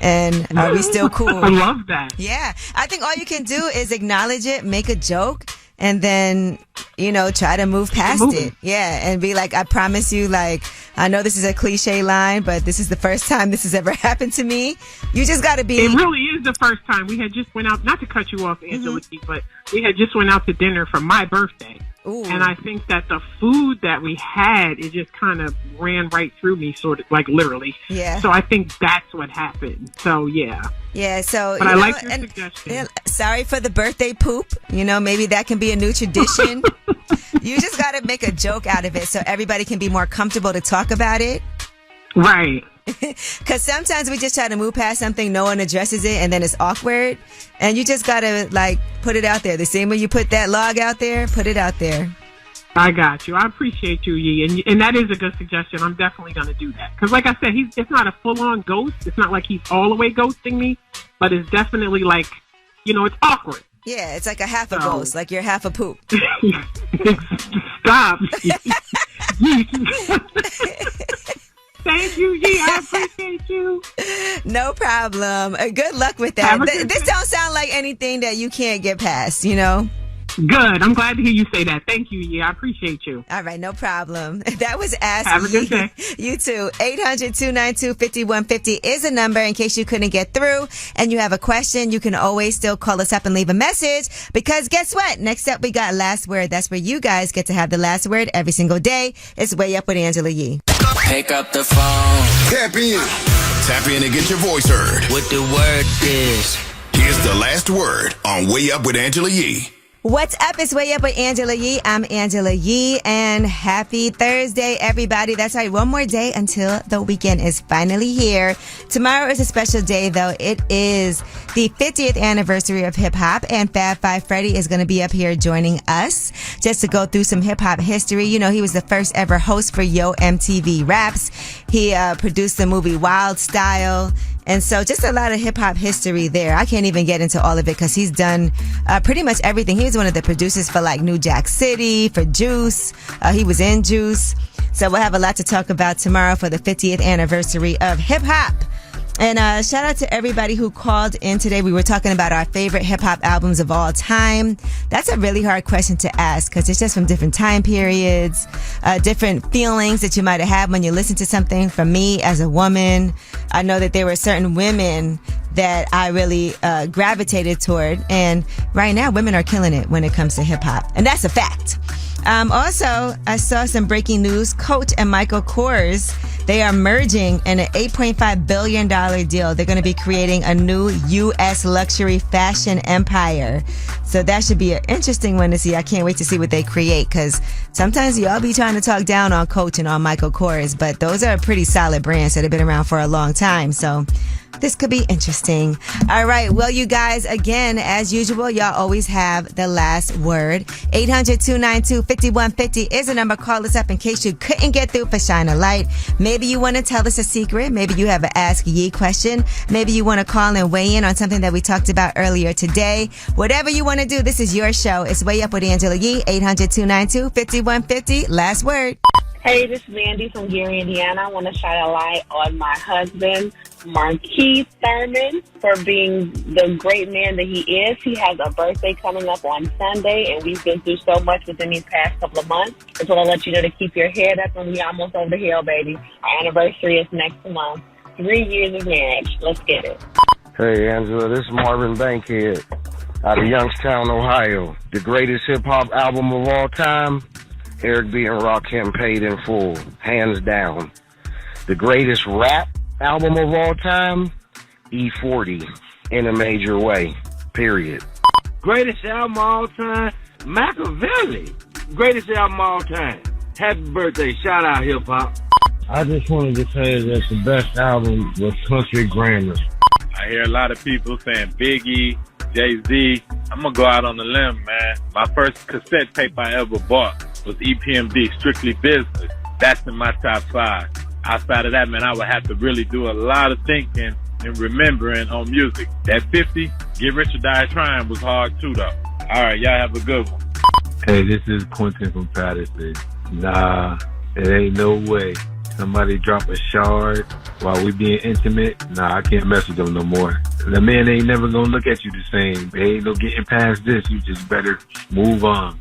Speaker 1: And are we still cool?
Speaker 10: I love that.
Speaker 1: Yeah. I think all you can do is acknowledge it, make a joke, and then, try to move past it. Yeah. And be like, I promise you, like, I know this is a cliche line, but this is the first time this has ever happened to me. You just got to be.
Speaker 10: It really is the first time. We had just went out, not to cut you off, Angelique, but we had just went out to dinner for my birthday.
Speaker 1: Ooh.
Speaker 10: And I think that the food that we had, it just kind of ran right through me, sort of, like literally.
Speaker 1: Yeah.
Speaker 10: So I think that's what happened. So, yeah.
Speaker 1: Yeah, so...
Speaker 10: But I like your suggestion.
Speaker 1: Yeah, sorry for the birthday poop. Maybe that can be a new tradition. You just got to make a joke out of it so everybody can be more comfortable to talk about it.
Speaker 10: Right.
Speaker 1: Because sometimes we just try to move past something, no one addresses it, and then it's awkward. And you just got to, like, put it out there. The same way you put that log out there, put it out there.
Speaker 10: I got you. I appreciate you, Yee. And that is a good suggestion. I'm definitely going to do that. Because like I said, it's not a full-on ghost. It's not like he's all the way ghosting me. But it's definitely like, it's awkward.
Speaker 1: Yeah, it's like a half a ghost. Like you're half a poop.
Speaker 10: Stop. Thank you, Yee. I appreciate you.
Speaker 1: No problem. Good luck with that. This don't sound like anything that you can't get past,
Speaker 10: Good. I'm glad to hear you say that. Thank you, Yee. I appreciate you.
Speaker 1: All right, no problem. That was Ask
Speaker 10: Have a good day.
Speaker 1: You too. 800-292-5150 is a number in case you couldn't get through and you have a question. You can always still call us up and leave a message because guess what? Next up, we got Last Word. That's where you guys get to have the last word every single day. It's Way Up with Angela Yee.
Speaker 2: Pick up the phone. Tap in. Tap in and get your voice heard. What the word is. Here's the last word on Way Up with Angela Yee.
Speaker 1: What's up? It's Way Up with Angela Yee. I'm Angela Yee, and happy Thursday, everybody. That's right. One more day until the weekend is finally here. Tomorrow is a special day, though. It is the 50th anniversary of hip-hop, and Fab Five Freddy is going to be up here joining us just to go through some hip-hop history. He was the first ever host for Yo MTV Raps. He produced the movie Wild Style. And so just a lot of hip-hop history there. I can't even get into all of it because he's done pretty much everything. He was one of the producers for like New Jack City, for Juice. He was in Juice. So we'll have a lot to talk about tomorrow for the 50th anniversary of hip-hop. And shout out to everybody who called in today. We were talking about our favorite hip-hop albums of all time. That's a really hard question to ask because it's just from different time periods, different feelings that you might have had when you listen to something. For me, as a woman, I know that there were certain women that I really gravitated toward. And right now, women are killing it when it comes to hip-hop. And that's a fact. Also, I saw some breaking news. Coach and Michael Kors, they are merging in an $8.5 billion deal. They're going to be creating a new U.S. luxury fashion empire. So that should be an interesting one to see. I can't wait to see what they create because sometimes y'all be trying to talk down on Coach and on Michael Kors, but those are pretty solid brands that have been around for a long time. So This could be interesting. All right. Well, you guys, again, as usual, y'all always have the last word. 800-292-5150 is the number. Call us up in case you couldn't get through for Shine a Light. Maybe you want to tell us a secret. Maybe you have an Ask Yee question. Maybe you want to call and weigh in on something that we talked about earlier today. Whatever you want to do, this is your show. It's Way Up with Angela Yee. 800-292-5150. Last word.
Speaker 17: Hey, this is Andy from Gary, Indiana. I want to shine a light on my husband, Marquise Thurman, for being the great man that he is. He has a birthday coming up on Sunday, and we've been through so much within these past couple of months. I just want to let you know to keep your head up, and we're almost over the hill, baby. Our anniversary is next month. 3 years of marriage. Let's get it.
Speaker 18: Hey, Angela, this is Marvin Bankhead out of Youngstown, Ohio. The greatest hip-hop album of all time, Eric B. and Rakim Paid in Full, hands down. The greatest rap album of all time, E40, In a Major Way, period.
Speaker 19: Greatest album of all time, Machiavelli. Greatest album of all time. Happy birthday, shout out hip hop.
Speaker 20: I just wanted to say that the best album was Country Grammar.
Speaker 21: I hear a lot of people saying Biggie, Jay-Z. I'm going to go out on a limb, man. My first cassette tape I ever bought was EPMD, Strictly Business. That's in my top 5. Outside of that, man, I would have to really do a lot of thinking and remembering on music. That 50, Get Rich or Die Trying was hard too, though. All right, y'all have a good one.
Speaker 20: Hey, this is Quentin from Patterson. Nah, it ain't no way. Somebody drop a shard while we being intimate. Nah, I can't mess with them no more. The man ain't never gonna look at you the same. There ain't no getting past this. You just better move on.